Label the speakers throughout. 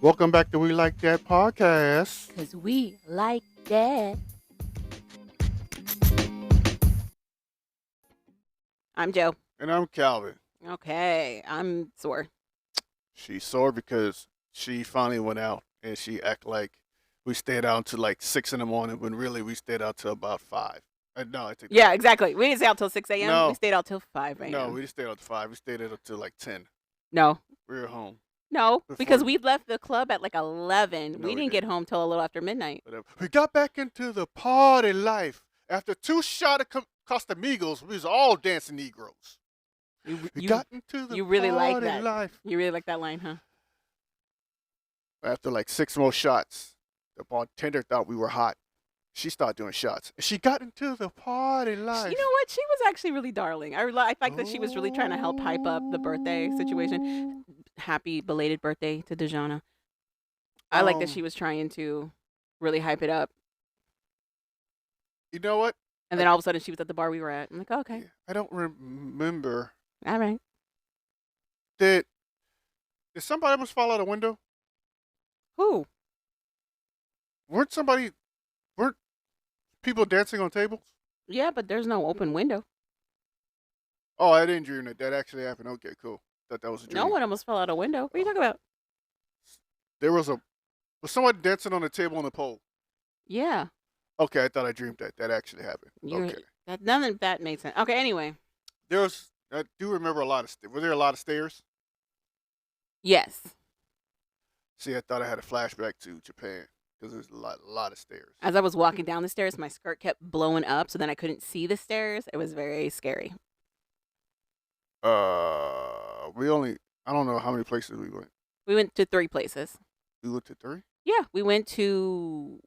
Speaker 1: Welcome back to We Like That podcast.
Speaker 2: Because we like that. I'm Joe.
Speaker 1: And I'm Calvin.
Speaker 2: Okay, I'm sore.
Speaker 1: She's sore because she finally went out and she act like we stayed out until like 6 in the morning when really we stayed out till about 5. No, I think
Speaker 2: Yeah, exactly. We didn't stay out till 6 a.m.
Speaker 1: No.
Speaker 2: We stayed out till 5 a.m.
Speaker 1: No, we just stayed out till 5. We stayed out until like 10.
Speaker 2: No.
Speaker 1: We were home.
Speaker 2: No,
Speaker 1: Before-
Speaker 2: because we left the club at like 11.
Speaker 1: No,
Speaker 2: we
Speaker 1: we
Speaker 2: didn't get home till a little after midnight.
Speaker 1: Whatever. We got back into the party life. After 2 shots of Castamigos, we was all dancing Negroes. We got into the
Speaker 2: you really like
Speaker 1: party
Speaker 2: that.
Speaker 1: life.
Speaker 2: You really like that line, huh?
Speaker 1: After like 6 more shots, the bartender thought we were hot. She started doing shots. She got into the party life.
Speaker 2: You know what? She was actually really darling. I like that she was really trying to help hype up the birthday situation. Happy belated birthday to Dejana. I like that she was trying to really hype it up.
Speaker 1: You know what?
Speaker 2: And then all of a sudden she was at the bar we were at. I'm like, oh, okay.
Speaker 1: I don't remember.
Speaker 2: All right.
Speaker 1: Did somebody almost fall out a window?
Speaker 2: Who?
Speaker 1: Weren't people dancing on tables?
Speaker 2: Yeah, but there's no open window.
Speaker 1: Oh, I didn't dream that. That actually happened. Okay, cool. Thought that was a dream.
Speaker 2: No one almost fell out a window. What are you talking about?
Speaker 1: There was somebody dancing on a table on a pole.
Speaker 2: Yeah.
Speaker 1: Okay, I thought I dreamed that. That actually happened. Okay.
Speaker 2: None of that made sense. Okay, anyway.
Speaker 1: I do remember a lot of were there a lot of stairs?
Speaker 2: Yes.
Speaker 1: See, I thought I had a flashback to Japan because there's a lot of stairs.
Speaker 2: As I was walking down the stairs, my skirt kept blowing up, so then I couldn't see the stairs. It was very scary.
Speaker 1: I don't know how many places we went.
Speaker 2: We went to 3 places.
Speaker 1: We went to 3?
Speaker 2: Yeah, we went to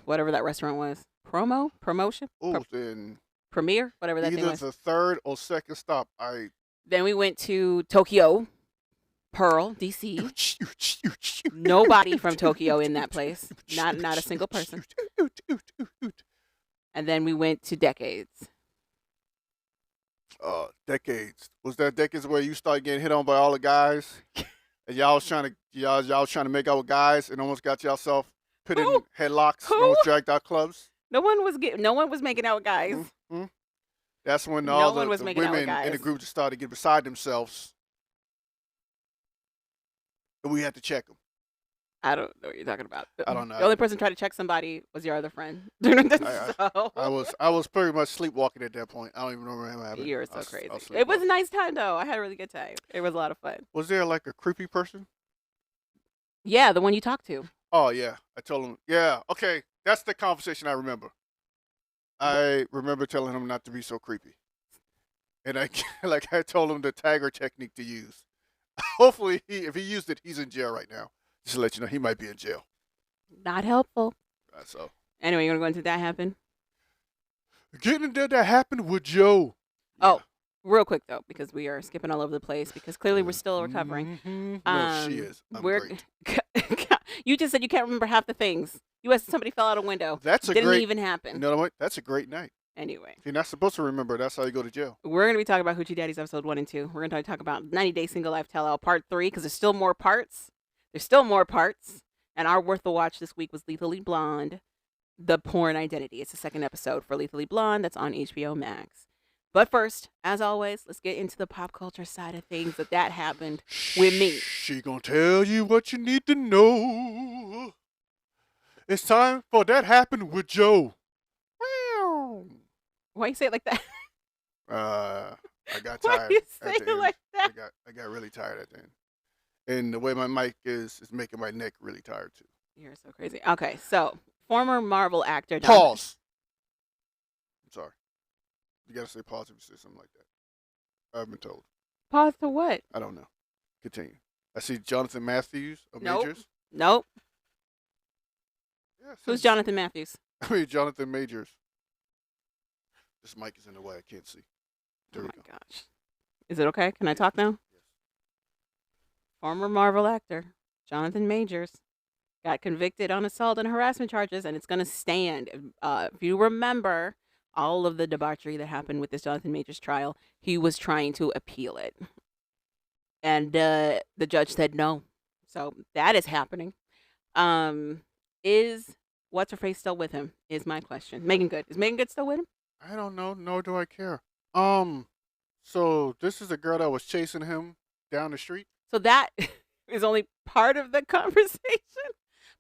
Speaker 2: whatever that restaurant was. Promotion?
Speaker 1: Oh, then
Speaker 2: Premiere? Whatever that thing
Speaker 1: either
Speaker 2: was.
Speaker 1: the third or second stop.
Speaker 2: Then we went to Tokyo, Pearl, DC. Nobody from Tokyo in that place. Not a single person. And then we went to Decades.
Speaker 1: Decades. Was that Decades where you started getting hit on by all the guys? And y'all was trying to make out with guys and almost got yourself put in headlocks and almost dragged out clubs?
Speaker 2: No one was making out with guys.
Speaker 1: Mm-hmm. That's when
Speaker 2: No
Speaker 1: all
Speaker 2: one
Speaker 1: the
Speaker 2: was making out with
Speaker 1: women in the
Speaker 2: guys.
Speaker 1: group just started to get beside themselves. And we had to check them.
Speaker 2: I don't know what you're talking about.
Speaker 1: I don't know.
Speaker 2: The only person trying to check somebody was your other friend.
Speaker 1: I was pretty much sleepwalking at that point. I don't even remember what happened.
Speaker 2: You're so crazy.
Speaker 1: I was
Speaker 2: It was a nice time though. I had a really good time. It was a lot of fun.
Speaker 1: Was there like a creepy person?
Speaker 2: Yeah, the one you talked to.
Speaker 1: Oh yeah, I told him. Yeah, okay, that's the conversation I remember. I remember telling him not to be so creepy, and I told him the Tiger technique to use. Hopefully, if he used it, he's in jail right now. Just to let you know, he might be in jail.
Speaker 2: Not helpful.
Speaker 1: So
Speaker 2: Anyway, you want to go into that happened?
Speaker 1: getting into that happened with Joe.
Speaker 2: Oh, real quick though, because we are skipping all over the place because clearly we're still recovering.
Speaker 1: Mm-hmm. No, she is. I'm great.
Speaker 2: You just said you can't remember half the things. You asked somebody fell out a window. Didn't even happen.
Speaker 1: You know what? That's a great night.
Speaker 2: Anyway.
Speaker 1: If you're not supposed to remember, that's how you go to jail.
Speaker 2: We're going to be talking about Hoochie Daddies episode 1 and 2. We're going to talk about 90 Day Single Life Tell All part 3 because there's still more parts. And our worth the watch this week was Lethally Blonde, The Porn Identity. It's the second episode for Lethally Blonde that's on HBO Max. But first, as always, let's get into the pop culture side of things that happened with me.
Speaker 1: She gonna tell you what you need to know. It's time for That Happened with Joe.
Speaker 2: Why you say it like that?
Speaker 1: I got
Speaker 2: Why
Speaker 1: tired.
Speaker 2: you
Speaker 1: at
Speaker 2: say
Speaker 1: the
Speaker 2: it
Speaker 1: end.
Speaker 2: like that?
Speaker 1: I got really tired at the end. And the way my mic is making my neck really tired too.
Speaker 2: You're so crazy. Okay, so former Marvel actor.
Speaker 1: Pause. I'm sorry. You gotta say pause if you say something like that. I've been told.
Speaker 2: Pause to what?
Speaker 1: I don't know. Continue. I see Jonathan Matthews of
Speaker 2: Nope.
Speaker 1: Majors.
Speaker 2: Nope.
Speaker 1: Yeah,
Speaker 2: Who's Jonathan Matthews?
Speaker 1: I mean Jonathan Majors. This mic is in the way. I can't see. There
Speaker 2: Oh
Speaker 1: we
Speaker 2: my
Speaker 1: go.
Speaker 2: gosh. Is it okay? Can I talk now?
Speaker 1: Yes.
Speaker 2: Former Marvel actor Jonathan Majors got convicted on assault and harassment charges, and it's going to stand. If you remember all of the debauchery that happened with this Jonathan Majors trial, he was trying to appeal it. And the judge said no. So that is happening. Um, is what's her face still with him? Is my question. Megan Good. Is Megan Good still with him?
Speaker 1: I don't know, nor do I care. Um, so this is a girl that was chasing him down the street.
Speaker 2: So that is only part of the conversation.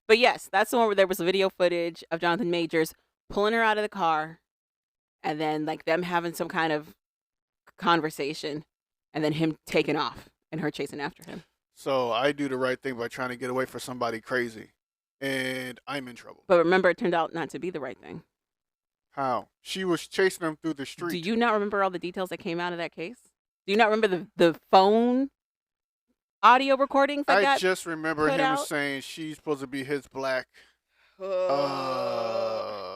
Speaker 2: But yes, that's the one where there was video footage of Jonathan Majors pulling her out of the car and then like them having some kind of conversation and then him taking off and her chasing after him.
Speaker 1: So I do the right thing by trying to get away from somebody crazy, and I'm in trouble.
Speaker 2: But remember, it turned out not to be the right thing.
Speaker 1: How? She was chasing him through the
Speaker 2: Do
Speaker 1: street.
Speaker 2: you not remember all the details that came out of that case? Do you not remember the phone audio recordings that
Speaker 1: I
Speaker 2: got
Speaker 1: just remember
Speaker 2: put
Speaker 1: him
Speaker 2: out?
Speaker 1: saying she's supposed to be his black,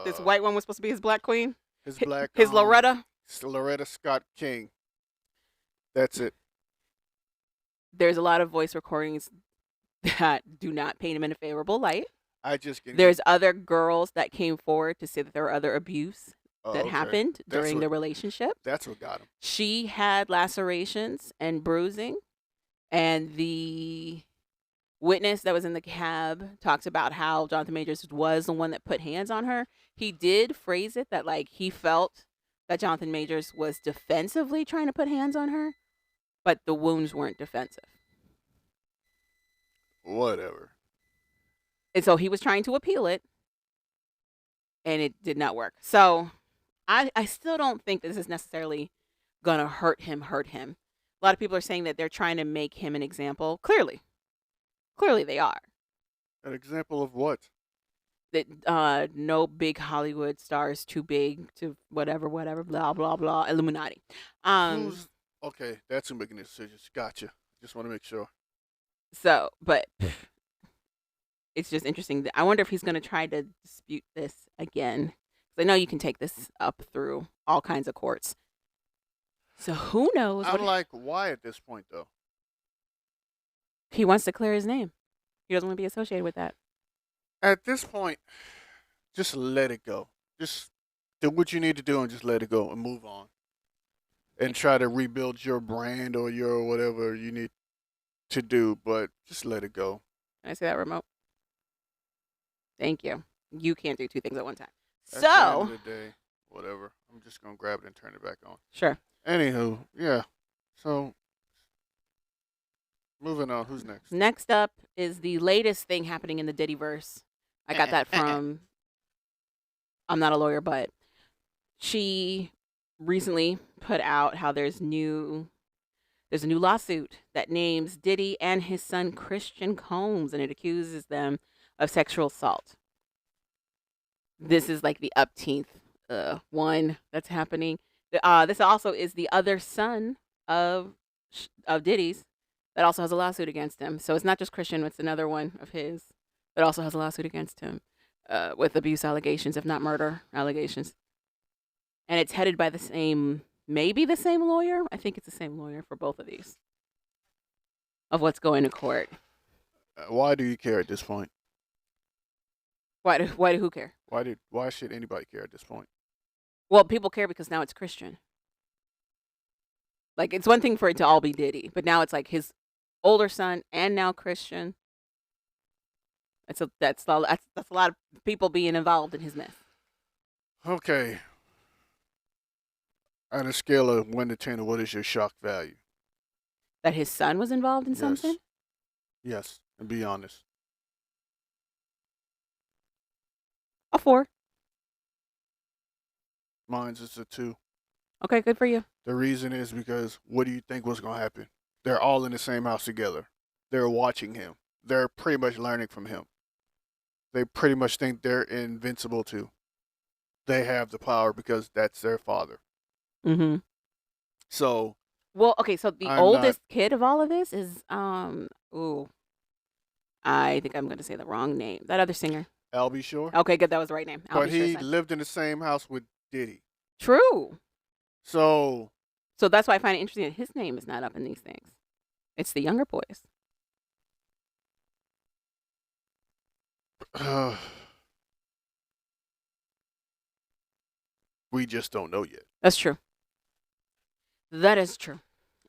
Speaker 2: This white one was supposed to be his black queen?
Speaker 1: his black,
Speaker 2: His Loretta?
Speaker 1: Loretta Scott King. That's it.
Speaker 2: There's a lot of voice recordings that do not paint him in a favorable light.
Speaker 1: I just get.
Speaker 2: There's other girls that came forward to say that there were other abuse
Speaker 1: Oh,
Speaker 2: that
Speaker 1: okay.
Speaker 2: happened
Speaker 1: That's
Speaker 2: during
Speaker 1: what-
Speaker 2: the relationship.
Speaker 1: That's what got him.
Speaker 2: She had lacerations and bruising, and the witness that was in the cab talks about how Jonathan Majors was the one that put hands on her. He did phrase it that like he felt that Jonathan Majors was defensively trying to put hands on her, but the wounds weren't defensive.
Speaker 1: Whatever.
Speaker 2: And so he was trying to appeal it, and it did not work. So I still don't think this is necessarily going to hurt him. A lot of people are saying that they're trying to make him an example. Clearly they are.
Speaker 1: An example of what?
Speaker 2: That no big Hollywood stars too big to whatever, blah, blah, blah, Illuminati.
Speaker 1: Who's okay? That's who making the decisions. Gotcha. Just want to make sure.
Speaker 2: So, but it's just interesting. I wonder if he's going to try to dispute this again. 'Cause I know you can take this up through all kinds of courts. So who knows?
Speaker 1: I'm like, why at this point though?
Speaker 2: He wants to clear his name. He doesn't want to be associated with that.
Speaker 1: At this point, just let it go. Just do what you need to do and just let it go and move on. And try to rebuild your brand or your whatever you need to do, but just let it go.
Speaker 2: Can I say that remote? Thank you. You can't do two things at one time.
Speaker 1: At the end
Speaker 2: So,
Speaker 1: of the day, whatever. I'm just gonna grab it and turn it back on.
Speaker 2: sure.
Speaker 1: Anywho, yeah. So moving on. Who's next?
Speaker 2: Next up is the latest thing happening in the Diddyverse. I got that from I'm not a lawyer, but she recently put out how there's a new lawsuit that names Diddy and his son Christian Combs, and it accuses them of sexual assault. This is like the upteenth one that's happening. This also is the other son of Diddy's that also has a lawsuit against him. So it's not just Christian; it's another one of his that also has a lawsuit against him with abuse allegations, if not murder allegations. And it's headed by maybe the same lawyer. I think it's the same lawyer for both of these. Of what's going to court.
Speaker 1: Why do you care at this point?
Speaker 2: Why do who care?
Speaker 1: Why should anybody care at this point?
Speaker 2: Well, people care because now it's Christian. Like, it's one thing for it to all be Diddy, but now it's like his older son and now Christian. That's a lot of people being involved in his mess.
Speaker 1: Okay. On a scale of 1 to 10, what is your shock value?
Speaker 2: That his son was involved in something?
Speaker 1: Yes, and be honest.
Speaker 2: A 4.
Speaker 1: Mine's is a 2.
Speaker 2: Okay, good for you.
Speaker 1: The reason is because what do you think was going to happen? They're all in the same house together. They're watching him. They're pretty much learning from him. They pretty much think they're invincible too. They have the power because that's their father.
Speaker 2: Mm-hmm.
Speaker 1: So,
Speaker 2: well, okay, so the oldest kid of all of this is I think I'm going to say the wrong name. That other singer.
Speaker 1: Albie Shore.
Speaker 2: Okay, good. That was the right name.
Speaker 1: But he lived in the same house with Diddy.
Speaker 2: True.
Speaker 1: So
Speaker 2: that's why I find it interesting that his name is not up in these things. It's the younger boys.
Speaker 1: We just don't know yet.
Speaker 2: That's true. That is true.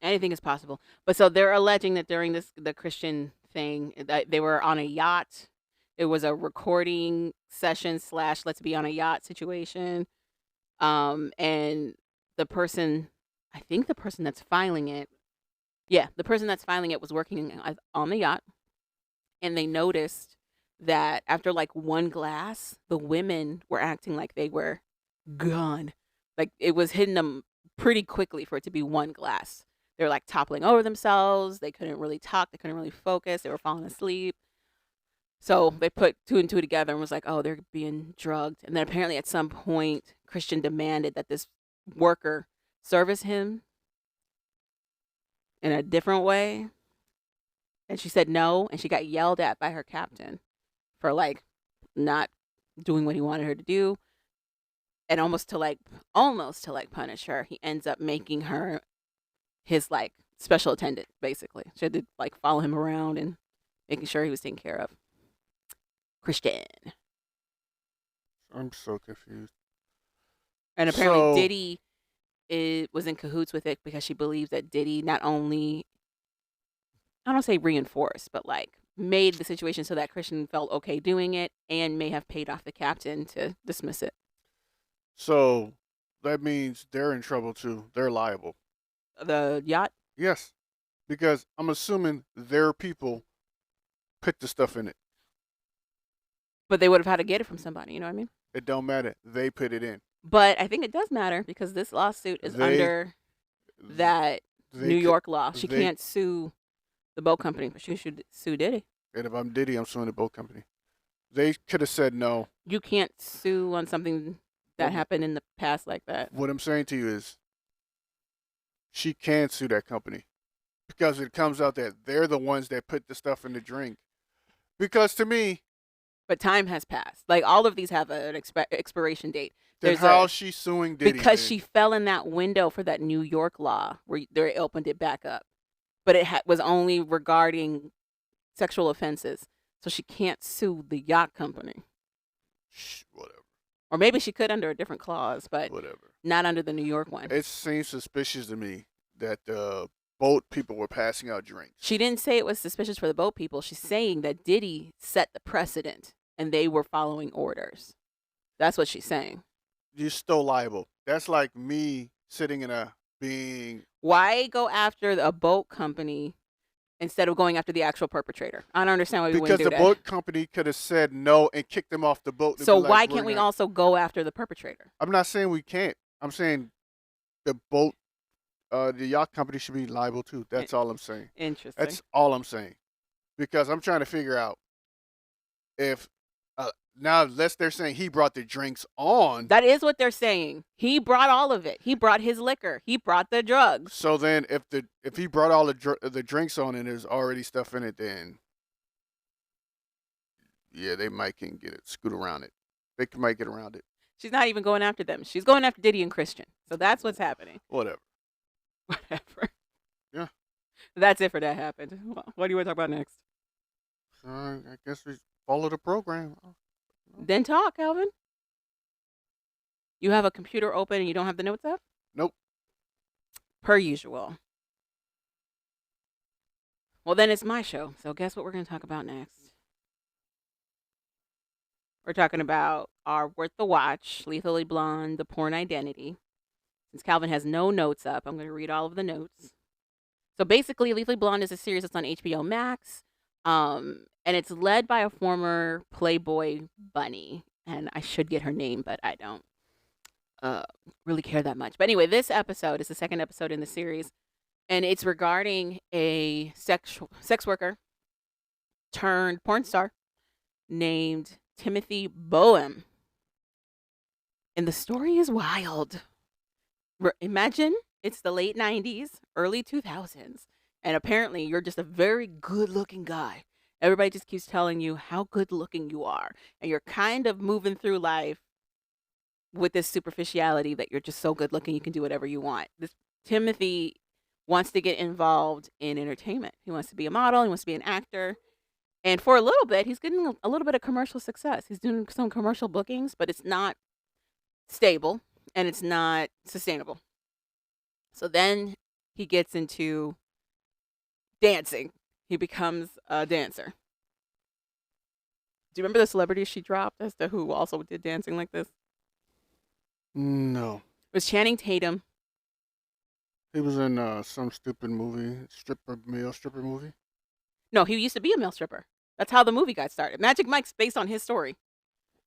Speaker 2: Anything is possible. But so they're alleging that during the Christian thing. They were on a yacht. It was a recording session / let's be on a yacht situation. And the person, I think the person that's filing it, the person that's filing it was working on the yacht, and they noticed that after like one glass, the women were acting like they were gone. Like it was hitting them pretty quickly for it to be one glass. They were like toppling over themselves. They couldn't really talk. They couldn't really focus. They were falling asleep. So they put two and two together and was like, oh, they're being drugged. And then apparently at some point, Christian demanded that this worker service him in a different way. And she said no. And she got yelled at by her captain for like not doing what he wanted her to do. And almost to like punish her, he ends up making her his like special attendant, basically. She had to like follow him around and making sure he was taken care of. Christian.
Speaker 1: I'm so confused.
Speaker 2: And apparently
Speaker 1: So-
Speaker 2: Diddy was in cahoots with it because she believes that Diddy not only, I don't say reinforced, but like made the situation so that Christian felt okay doing it and may have paid off the captain to dismiss it.
Speaker 1: So that means they're in trouble too. They're liable.
Speaker 2: The yacht?
Speaker 1: Yes, because I'm assuming their people put the stuff in it.
Speaker 2: But they would have had to get it from somebody, you know what I mean?
Speaker 1: It don't matter. They put it in.
Speaker 2: But I think it does matter because this lawsuit is under that
Speaker 1: They
Speaker 2: New
Speaker 1: could-
Speaker 2: York law. She
Speaker 1: they-
Speaker 2: can't sue the boat company, but she should sue Diddy.
Speaker 1: And if I'm Diddy, I'm suing the boat company. They could have said no.
Speaker 2: You can't sue on something that happened in the past like that.
Speaker 1: What I'm saying to you is, she can sue that company because it comes out that they're the ones that put the stuff in the drink. Because to me,
Speaker 2: But time has passed. Like all of these have an expiration date.
Speaker 1: then
Speaker 2: There's
Speaker 1: how's she suing Diddy?
Speaker 2: because
Speaker 1: then?
Speaker 2: she fell in that window for that New York law where they opened it back up, but it was only regarding sexual offenses, so she can't sue the yacht company.
Speaker 1: Whatever.
Speaker 2: Or maybe she could under a different clause, but
Speaker 1: Whatever.
Speaker 2: not under the New York one.
Speaker 1: It seems suspicious to me that the boat people were passing out drinks.
Speaker 2: She didn't say it was suspicious for the boat people. She's saying that Diddy set the precedent and they were following orders. That's what she's saying.
Speaker 1: You're still liable. That's like me sitting in a being.
Speaker 2: Why go after a boat company instead of going after the actual perpetrator? I don't understand why we
Speaker 1: Because
Speaker 2: wouldn't do
Speaker 1: the
Speaker 2: that.
Speaker 1: boat company could have said no and kicked them off the boat. and
Speaker 2: So
Speaker 1: be like,
Speaker 2: why
Speaker 1: "We're
Speaker 2: can't we
Speaker 1: not-"
Speaker 2: also go after the perpetrator?
Speaker 1: I'm not saying we can't. I'm saying the boat, the yacht company should be liable too. That's all I'm saying.
Speaker 2: Interesting.
Speaker 1: That's all I'm saying. Because I'm trying to figure out if now unless they're saying he brought the drinks on.
Speaker 2: That is what they're saying. He brought all of it. He brought his liquor. He brought the drugs.
Speaker 1: So then, if he brought all the drinks on and there's already stuff in it, then yeah, they might can get it, scoot around it. They might get around it.
Speaker 2: She's not even going after them. She's going after Diddy and Christian. So that's what's happening.
Speaker 1: Whatever.
Speaker 2: Whatever.
Speaker 1: Yeah.
Speaker 2: That's it for that happened. What do you want to talk about next?
Speaker 1: I guess we follow the program.
Speaker 2: Then talk, Calvin. You have a computer open and you don't have the notes up?
Speaker 1: Nope.
Speaker 2: Per usual. Well, then it's my show. So guess what we're going to talk about next? We're talking about our Worth the Watch, Lethally Blonde, The Porn Identity. Since Calvin has no notes up, I'm going to read all of the notes. So basically, Lethally Blonde is a series that's on HBO Max. And it's led by a former Playboy bunny. And I should get her name, but I don't really care that much. But anyway, this episode is the second episode in the series. And it's regarding a sex worker turned porn star named Timothy Boehm. And the story is wild. Imagine it's the late 90s, early 2000s. And apparently you're just a very good looking guy. Everybody just keeps telling you how good looking you are. And you're kind of moving through life with this superficiality that you're just so good looking you can do whatever you want. This Timothy wants to get involved in entertainment. He wants to be a model. He wants to be an actor. And for a little bit, he's getting a little bit of commercial success. He's doing some commercial bookings, but it's not stable and it's not sustainable. So then he gets into dancing. he becomes a dancer. Do you remember the celebrities she dropped as to who also did dancing like this?
Speaker 1: No.
Speaker 2: It was Channing Tatum.
Speaker 1: He was in some stupid movie, male stripper movie.
Speaker 2: No, he used to be a male stripper. That's how the movie got started. Magic Mike's based on his story.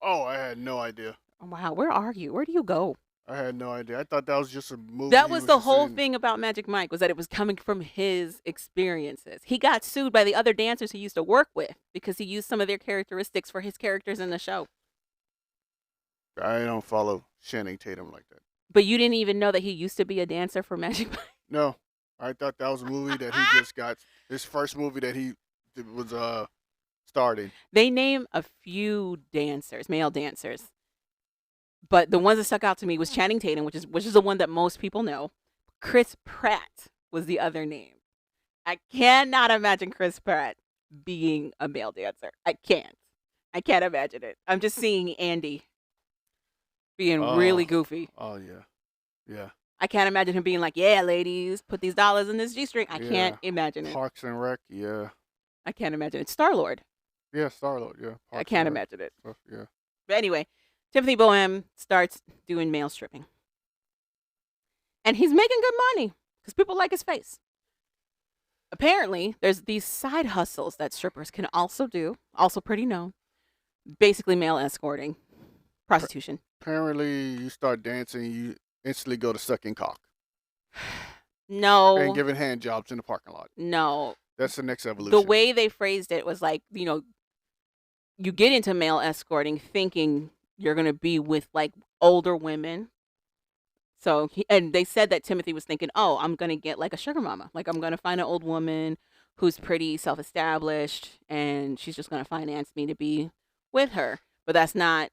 Speaker 1: Oh, I had no idea.
Speaker 2: Oh, wow, where are you? Where do you go?
Speaker 1: I had no idea. I thought that was just a movie.
Speaker 2: That
Speaker 1: he
Speaker 2: was the
Speaker 1: just
Speaker 2: whole
Speaker 1: in.
Speaker 2: thing about Magic Mike, was that it was coming from his experiences. He got sued by the other dancers he used to work with because he used some of their characteristics for his characters in the show.
Speaker 1: I don't follow Channing Tatum like that.
Speaker 2: But you didn't even know that he used to be a dancer for Magic Mike?
Speaker 1: No, I thought that was a movie that he just got. His first movie that he was starting.
Speaker 2: They name a few dancers, male dancers. But the ones that stuck out to me was Channing Tatum, which is the one that most people know. Chris Pratt was the other name. I cannot imagine Chris Pratt being a male dancer. I can't imagine it. I'm just seeing Andy being really goofy.
Speaker 1: Oh yeah, yeah.
Speaker 2: I can't imagine him being like, "Yeah, ladies, put these dollars in this G-string." I can't imagine it.
Speaker 1: Parks and Rec, yeah.
Speaker 2: I can't imagine it. Star-Lord.
Speaker 1: Yeah, Star-Lord, yeah.
Speaker 2: I can't imagine it.
Speaker 1: Yeah.
Speaker 2: But anyway, Timothy Bohem starts doing male stripping. And he's making good money because people like his face. Apparently, there's these side hustles that strippers can also do, also pretty known. Basically, male escorting, prostitution.
Speaker 1: Apparently, you start dancing, you instantly go to sucking cock.
Speaker 2: No.
Speaker 1: And giving hand jobs in the parking lot.
Speaker 2: No.
Speaker 1: That's the next evolution.
Speaker 2: The way they phrased it was like, you get into male escorting thinking you're going to be with like older women. So, and they said that Timothy was thinking, oh, I'm going to get like a sugar mama. Like, I'm going to find an old woman who's pretty self-established and she's just going to finance me to be with her. But that's not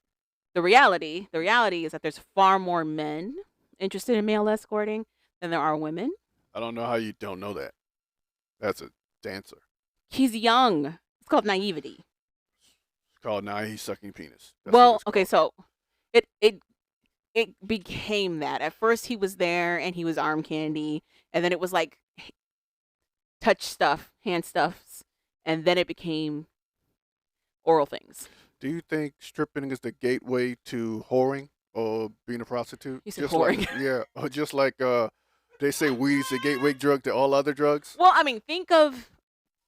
Speaker 2: the reality. The reality is that there's far more men interested in male escorting than there are women.
Speaker 1: I don't know how you don't know that. That's a dancer.
Speaker 2: He's young. It's called naivety.
Speaker 1: It's called now he's sucking penis. That's
Speaker 2: well, okay, so it became that. At first he was there and he was arm candy, and then it was like touch stuff, hand stuffs, and then it became oral things.
Speaker 1: Do you think stripping is the gateway to whoring or being a prostitute?
Speaker 2: You said whoring.
Speaker 1: Like, yeah, or just like they say weed is the gateway drug to all other drugs.
Speaker 2: Well, I mean, think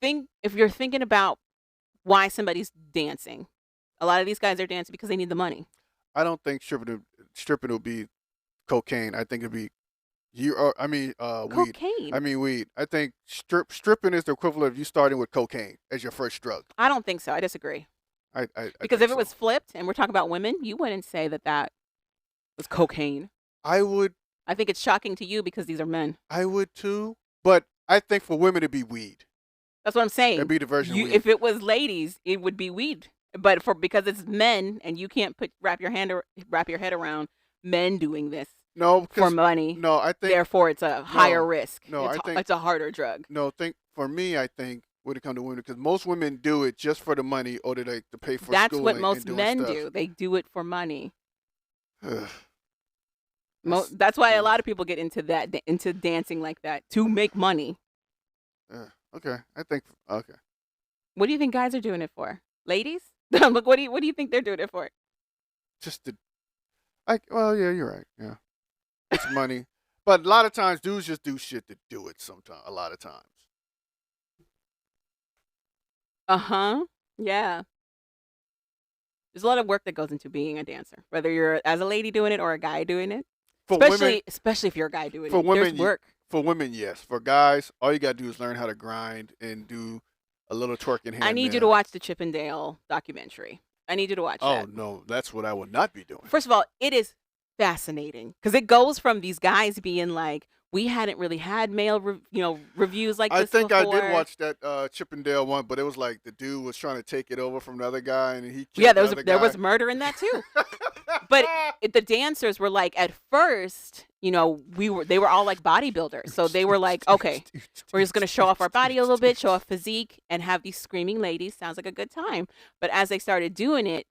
Speaker 2: if you're thinking about why somebody's dancing. A lot of these guys are dancing because they need the money.
Speaker 1: I don't think stripping will be cocaine. I think it'd be weed.
Speaker 2: Cocaine.
Speaker 1: I mean weed. I think stripping is the equivalent of you starting with cocaine as your first drug.
Speaker 2: I don't think so. I disagree. Because if it was flipped and we're talking about women, you wouldn't say that was cocaine.
Speaker 1: I would.
Speaker 2: I think it's shocking to you because these are men.
Speaker 1: I would too, but I think for women it'd be weed.
Speaker 2: That's what I'm saying.
Speaker 1: It'd be the version of weed.
Speaker 2: If it was ladies, it would be weed. But because it's men and you can't wrap your head around men doing this for money.
Speaker 1: No, I think
Speaker 2: therefore it's a higher risk.
Speaker 1: No, I think
Speaker 2: it's a harder drug.
Speaker 1: No, for me, I think when it comes to women, because most women do it just for the money or to pay for
Speaker 2: That's
Speaker 1: schooling.
Speaker 2: what most men do. They do it for money. That's why a lot of people get into dancing like that to make money.
Speaker 1: Okay, I think okay.
Speaker 2: What do you think guys are doing it for? Ladies? Look, what do you think they're doing it for?
Speaker 1: Well, yeah, you're right. Yeah, it's money, but a lot of times dudes just do shit to do it. Sometimes, a lot of times.
Speaker 2: Yeah. There's a lot of work that goes into being a dancer, whether you're as a lady doing it or a guy doing it. Especially if you're a guy doing it. There's work.
Speaker 1: For women, yes. For guys, all you gotta do is learn how to grind and do a little twerking here.
Speaker 2: I need you to watch the Chippendale documentary. I need you to watch that.
Speaker 1: Oh no, that's what I would not be doing.
Speaker 2: First of all, it is fascinating because it goes from these guys being like, we hadn't really had male, reviews like this before.
Speaker 1: I did watch that Chippendale one, but it was like the dude was trying to take it over from the other guy, and he killed
Speaker 2: there was murder in that too. But the dancers were like, at first, they were all like bodybuilders, so they were like, okay, we're just gonna show off our body a little bit, show off physique, and have these screaming ladies. Sounds like a good time. But as they started doing it,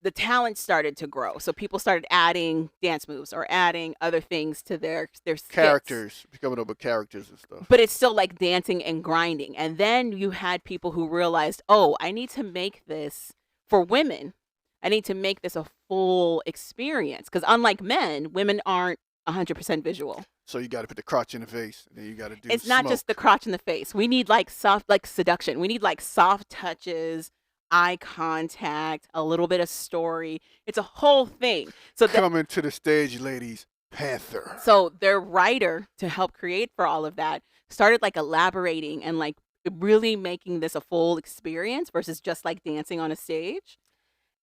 Speaker 2: the talent started to grow. So people started adding dance moves or adding other things to their skits.
Speaker 1: Characters, becoming up with characters and stuff.
Speaker 2: But it's still like dancing and grinding. And then you had people who realized, oh, I need to make this for women. I need to make this a full experience. Because unlike men, women aren't 100% visual.
Speaker 1: So you got to put the crotch in the face, and then you got to do.
Speaker 2: It's not
Speaker 1: smoke.
Speaker 2: just the crotch in the face. We need like soft, like seduction. We need like soft touches, eye contact, a little bit of story. It's a whole thing. So
Speaker 1: Coming to the stage, ladies, Panther.
Speaker 2: So their writer, to help create for all of that, started like elaborating and like really making this a full experience versus just like dancing on a stage.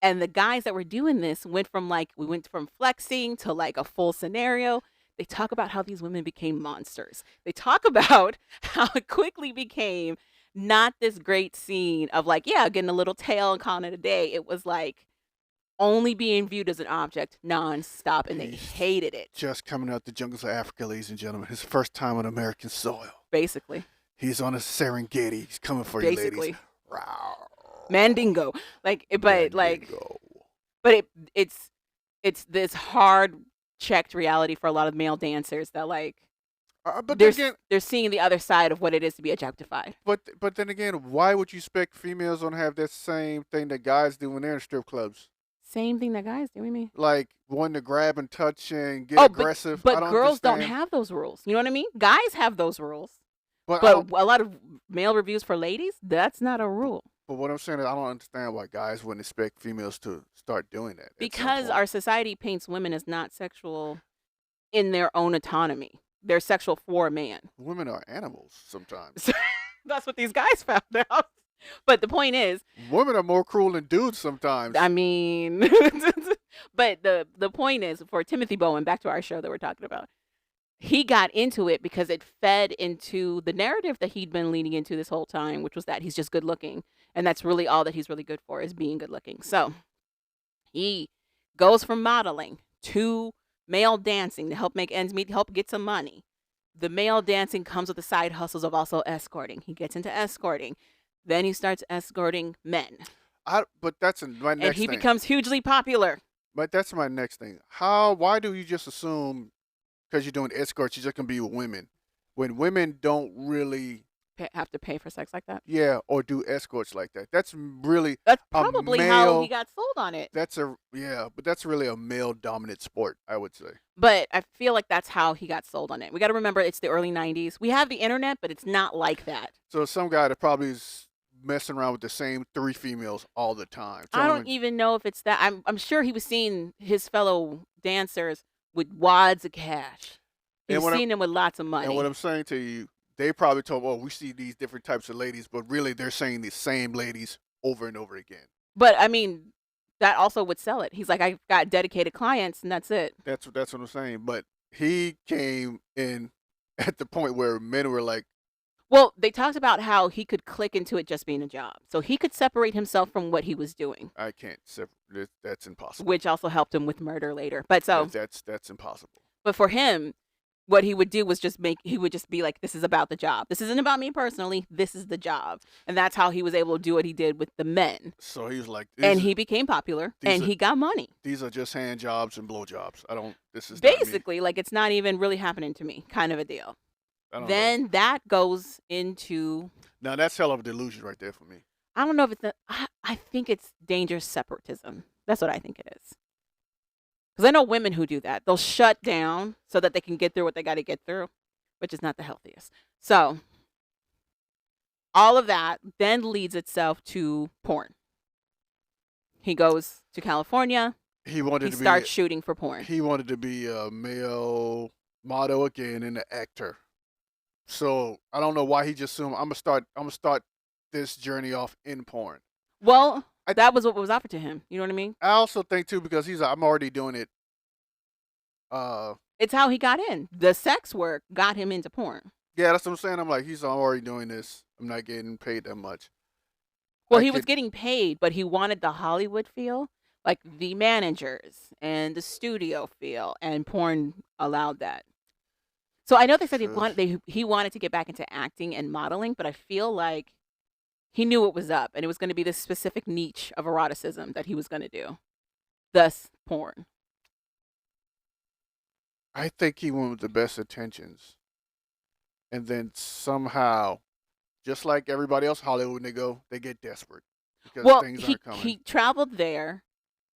Speaker 2: And the guys that were doing this went from flexing to like a full scenario. They talk about how these women became monsters. They talk about how it quickly became not this great scene of like, yeah, getting a little tail and calling it a day. It was like only being viewed as an object nonstop, and they hated it.
Speaker 1: Just coming out the jungles of Africa, ladies and gentlemen. His first time on American soil.
Speaker 2: Basically.
Speaker 1: He's on a Serengeti. He's coming for
Speaker 2: Basically.
Speaker 1: you, ladies. Rawr.
Speaker 2: Mandingo. It's this hard checked reality for a lot of male dancers that like
Speaker 1: but
Speaker 2: they're seeing the other side of what it is to be objectified.
Speaker 1: But then again, why would you expect females don't have that same thing that guys do when they're in strip clubs?
Speaker 2: Same thing that guys do. What do you mean?
Speaker 1: Like wanting to grab and touch and get aggressive.
Speaker 2: But
Speaker 1: I don't
Speaker 2: girls
Speaker 1: understand.
Speaker 2: don't have those rules. You know what I mean? Guys have those rules.
Speaker 1: But
Speaker 2: a lot of male reviews for ladies, that's not a rule.
Speaker 1: But what I'm saying is I don't understand why guys wouldn't expect females to start doing that.
Speaker 2: Because our society paints women as not sexual in their own autonomy. They're sexual for a man.
Speaker 1: Women are animals sometimes.
Speaker 2: That's what these guys found out. But the point is,
Speaker 1: women are more cruel than dudes sometimes.
Speaker 2: I mean, but the point is, for Timothy Bowen, back to our show that we're talking about, he got into it because it fed into the narrative that he'd been leaning into this whole time, which was that he's just good looking. And that's really all that he's really good for, is being good looking. So he goes from modeling to male dancing to help make ends meet, help get some money. The male dancing comes with the side hustles of also escorting. He gets into escorting. Then he starts escorting men.
Speaker 1: But that's my next thing.
Speaker 2: And he becomes hugely popular.
Speaker 1: But that's my next thing. Why do you just assume because you're doing escorts, you're just going to be with women? When women don't really
Speaker 2: have to pay for sex like that?
Speaker 1: Yeah, or do escorts like that. That's
Speaker 2: probably how he got sold on it.
Speaker 1: But that's really a male-dominant sport, I would say.
Speaker 2: But I feel like that's how he got sold on it. We got to remember it's the early 90s. We have the internet, but it's not like that.
Speaker 1: So some guy that probably is messing around with the same 3 females all the time.
Speaker 2: I don't even know if it's that. I'm sure he was seeing his fellow dancers with wads of cash. He was seeing them with lots of money.
Speaker 1: And what I'm saying to you, they probably told, we see these different types of ladies, but really they're saying the same ladies over and over again.
Speaker 2: But, I mean, that also would sell it. He's like, I've got dedicated clients, and that's it.
Speaker 1: That's what I'm saying. But he came in at the point where men were like...
Speaker 2: Well, they talked about how he could click into it just being a job. So he could separate himself from what he was doing.
Speaker 1: I can't separate. That's impossible.
Speaker 2: Which also helped him with murder later. But so...
Speaker 1: That's impossible.
Speaker 2: But for him... what he would do was he would just be like, this is about the job. This isn't about me personally. This is the job. And that's how he was able to do what he did with the men.
Speaker 1: So he was like...
Speaker 2: and he became popular, and he got money.
Speaker 1: These are just hand jobs and blow jobs. This is
Speaker 2: basically, like, it's not even really happening to me kind of a deal. Then that goes into...
Speaker 1: Now, that's hell of a delusion right there for me.
Speaker 2: I don't know if it's... I think it's dangerous separatism. That's what I think it is. Because I know women who do that. They'll shut down so that they can get through what they got to get through, which is not the healthiest. So all of that then leads itself to porn. He goes to California. He starts shooting for porn.
Speaker 1: He wanted to be a male model again and an actor. So I don't know why he just assumed I'm gonna start this journey off in porn.
Speaker 2: Well, that was what was offered to him. You know what I mean?
Speaker 1: I also think too, because he's like, I'm already doing it.
Speaker 2: It's how he got in. The sex work got him into porn.
Speaker 1: Yeah, that's what I'm saying. I'm like, I'm already doing this. I'm not getting paid that much.
Speaker 2: Well, he was getting paid, but he wanted the Hollywood feel, like the managers and the studio feel, and porn allowed that. So I know they said he wanted to get back into acting and modeling, but I feel like he knew what was up, and it was going to be this specific niche of eroticism that he was going to do. thus porn.
Speaker 1: I think he went with the best intentions, and then somehow, just like everybody else, Hollywood, when they get desperate because
Speaker 2: Well,
Speaker 1: things
Speaker 2: he
Speaker 1: aren't coming.
Speaker 2: he traveled there,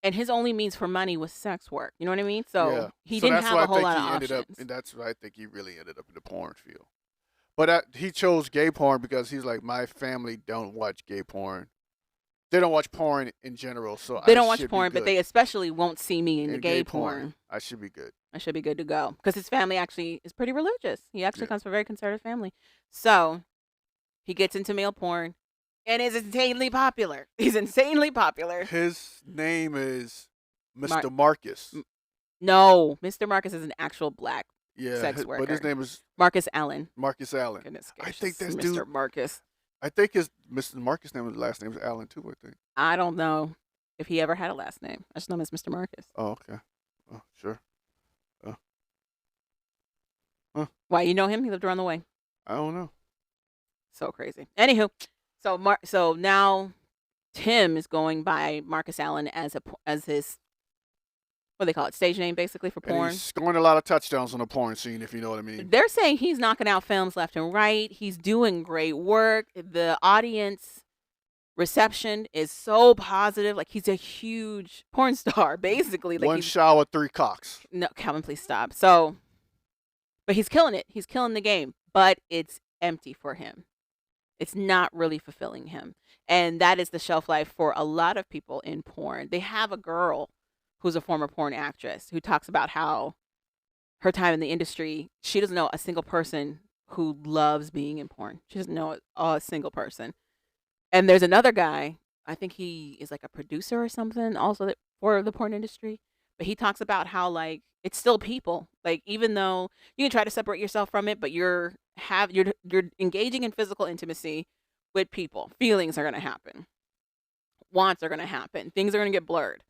Speaker 2: and his only means for money was sex work. You know what I mean?
Speaker 1: Yeah,
Speaker 2: So he
Speaker 1: so
Speaker 2: didn't
Speaker 1: that's
Speaker 2: have
Speaker 1: why I
Speaker 2: a whole
Speaker 1: think
Speaker 2: lot of
Speaker 1: he ended up,
Speaker 2: options.
Speaker 1: and that's why I think he really ended up in the porn field. But he chose gay porn because he's like, my family don't watch gay porn. They don't watch porn in general, so
Speaker 2: They
Speaker 1: I
Speaker 2: don't watch
Speaker 1: should be
Speaker 2: porn, but
Speaker 1: good
Speaker 2: they especially won't see me in the
Speaker 1: in
Speaker 2: gay
Speaker 1: gay
Speaker 2: porn.
Speaker 1: I should be good.
Speaker 2: I should be good to go because his family actually is pretty religious. He actually
Speaker 1: Yeah.
Speaker 2: comes from a very conservative family. So he gets into male porn and is insanely popular. He's insanely popular.
Speaker 1: His name is
Speaker 2: Mar-
Speaker 1: Mr. Marcus.
Speaker 2: No, Mr. Marcus is an actual black
Speaker 1: Yeah,
Speaker 2: sex worker.
Speaker 1: but his name is
Speaker 2: Marcus Allen.
Speaker 1: Marcus Allen.
Speaker 2: Goodness
Speaker 1: I
Speaker 2: gracious,
Speaker 1: think that's
Speaker 2: Mr.
Speaker 1: dude.
Speaker 2: Marcus.
Speaker 1: I think his Mr. Marcus' last name is Allen too. I think.
Speaker 2: I don't know if he ever had a last name. I just know him as Mr. Marcus.
Speaker 1: Oh, okay. Oh, sure.
Speaker 2: Why, you know him? He lived around the way.
Speaker 1: I don't know.
Speaker 2: So crazy. Anywho, so now Tim is going by Marcus Allen as his, what do they call it, stage name basically for
Speaker 1: And
Speaker 2: porn.
Speaker 1: he's scoring a lot of touchdowns on the porn scene, if you know what I mean.
Speaker 2: They're saying he's knocking out films left and right. He's doing great work. The audience reception is so positive. Like, he's a huge porn star, basically. Like,
Speaker 1: One shower, 3 cocks.
Speaker 2: no, Calvin, please stop. So, but he's killing it. He's killing the game. But it's empty for him. It's not really fulfilling him. And that is the shelf life for a lot of people in porn. They have a girl who's a former porn actress who talks about how her time in the industry, she doesn't know a single person who loves being in porn. She doesn't know a single person. And there's another guy, I think he is like a producer or something also for the porn industry. But he talks about how, like, it's still people. Like, even though you can try to separate yourself from it, but you're engaging in physical intimacy with people. Feelings are going to happen. Wants are going to happen. Things are going to get blurred.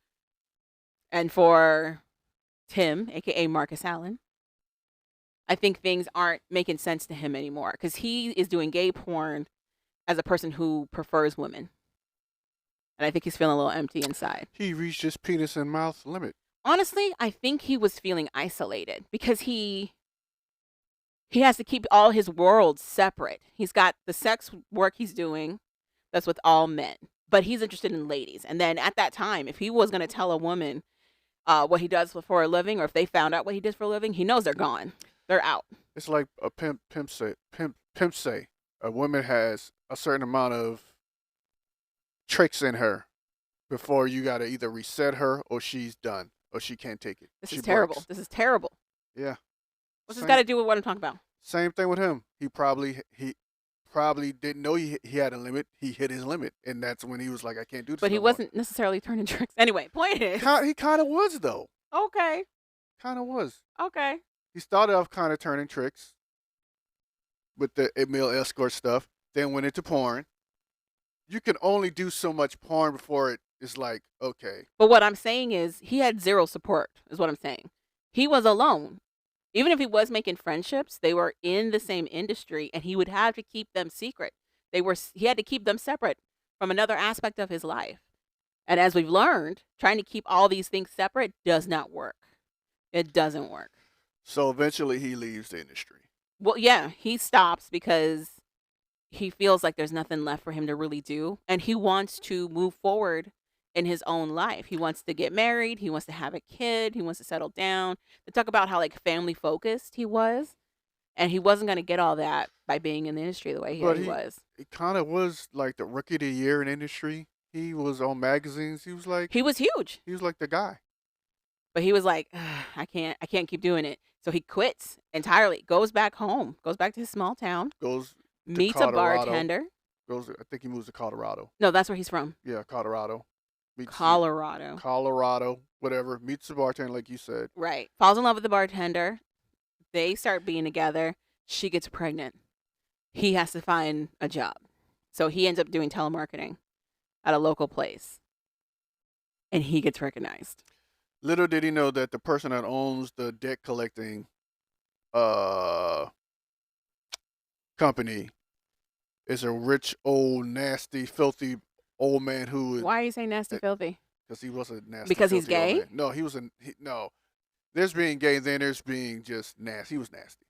Speaker 2: And for Tim, aka Marcus Allen, I think things aren't making sense to him anymore because he is doing gay porn as a person who prefers women. And I think he's feeling a little empty inside.
Speaker 1: He reached his penis and mouth limit.
Speaker 2: Honestly, I think he was feeling isolated because he has to keep all his worlds separate. He's got the sex work he's doing that's with all men, but he's interested in ladies. And then at that time, if he was going to tell a woman what he does for a living, or if they found out what he does for a living, he knows they're gone. They're out.
Speaker 1: It's like a pimp say. A woman has a certain amount of tricks in her before you got to either reset her or she's done or she can't take it.
Speaker 2: This
Speaker 1: She
Speaker 2: is terrible.
Speaker 1: breaks.
Speaker 2: This is terrible.
Speaker 1: Yeah.
Speaker 2: What's this got to do with what I'm talking about?
Speaker 1: Same thing with him. He probably didn't know he had a limit. He hit his limit, and that's when he was like, "I can't do this."
Speaker 2: But he
Speaker 1: no more.
Speaker 2: wasn't necessarily turning tricks. Anyway, point is.
Speaker 1: He kind of was though.
Speaker 2: Okay.
Speaker 1: Kind of was.
Speaker 2: Okay.
Speaker 1: He started off kind of turning tricks with the male escort stuff, then went into porn. You can only do so much porn before it is like, okay.
Speaker 2: But what I'm saying is he had zero support, is what I'm saying. He was alone. Even if he was making friendships, they were in the same industry and he would have to keep them secret. He had to keep them separate from another aspect of his life. And as we've learned, trying to keep all these things separate does not work. It doesn't work.
Speaker 1: So eventually he leaves the industry.
Speaker 2: Well, yeah, he stops because he feels like there's nothing left for him to really do. And he wants to move forward in his own life. He wants to get married. He wants to have a kid. He wants to settle down. They talk about how, like, family focused he was. And he wasn't going to get all that by being in the industry the way he was.
Speaker 1: It kind of was like the rookie of the year in industry. He was on magazines. He was like.
Speaker 2: He was huge.
Speaker 1: He was like the guy.
Speaker 2: But he was like, I can't keep doing it. So he quits entirely, goes back home, goes back to his small town, meets a bartender.
Speaker 1: I think he moves to Colorado.
Speaker 2: No, that's where he's from.
Speaker 1: Yeah, Colorado.
Speaker 2: Colorado,
Speaker 1: whatever. Meets the bartender, like you said.
Speaker 2: Right. Falls in love with the bartender. They start being together. She gets pregnant. He has to find a job. So he ends up doing telemarketing at a local place. And he gets recognized.
Speaker 1: Little did he know that the person that owns the debt collecting company is a rich, old, nasty, filthy old man who.
Speaker 2: Why are you saying nasty, filthy?
Speaker 1: because he was a nasty,
Speaker 2: Because he's
Speaker 1: filthy old
Speaker 2: gay?
Speaker 1: man. No, he was no. There's being gay, then there's being just nasty. He was nasty.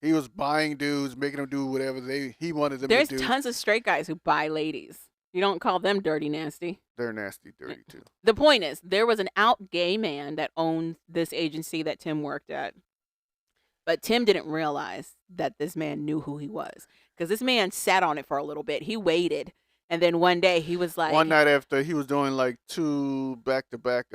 Speaker 1: He was buying dudes, making them do whatever he wanted them to
Speaker 2: There's
Speaker 1: do.
Speaker 2: tons of straight guys who buy ladies. You don't call them dirty nasty.
Speaker 1: They're nasty, dirty too.
Speaker 2: The point is, there was an out gay man that owned this agency that Tim worked at. But Tim didn't realize that this man knew who he was. Because this man sat on it for a little bit. He waited. And then one day he was like,
Speaker 1: One night after he was doing like 2 back-to-back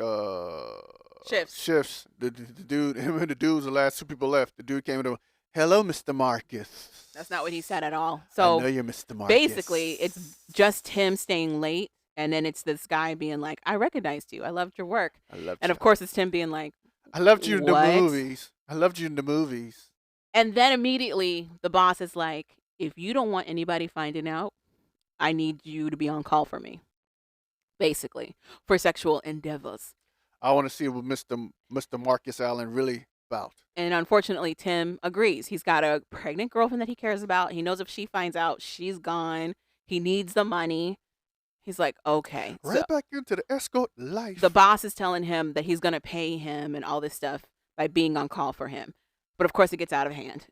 Speaker 1: shifts, the dude, him and the dudes, the last 2 people left. The dude came to him, "Hello, Mr. Marcus."
Speaker 2: That's not what he said at all.
Speaker 1: I
Speaker 2: So
Speaker 1: know you're Mr. Marcus.
Speaker 2: basically, it's just him staying late. And then it's this guy being like, I recognized you. I loved your work.
Speaker 1: I loved
Speaker 2: And
Speaker 1: you.
Speaker 2: of course, it's Tim being like,
Speaker 1: I loved you in the
Speaker 2: what?
Speaker 1: movies. I loved you in the movies.
Speaker 2: And then immediately the boss is like, if you don't want anybody finding out, I need you to be on call for me. Basically, for sexual endeavors.
Speaker 1: I want to see what Mr. Marcus Allen really about.
Speaker 2: And unfortunately, Tim agrees. He's got a pregnant girlfriend that he cares about. He knows if she finds out, she's gone. He needs the money. He's like, okay.
Speaker 1: Right
Speaker 2: So
Speaker 1: back into the escort life.
Speaker 2: the boss is telling him that he's going to pay him and all this stuff by being on call for him. But of course, it gets out of hand.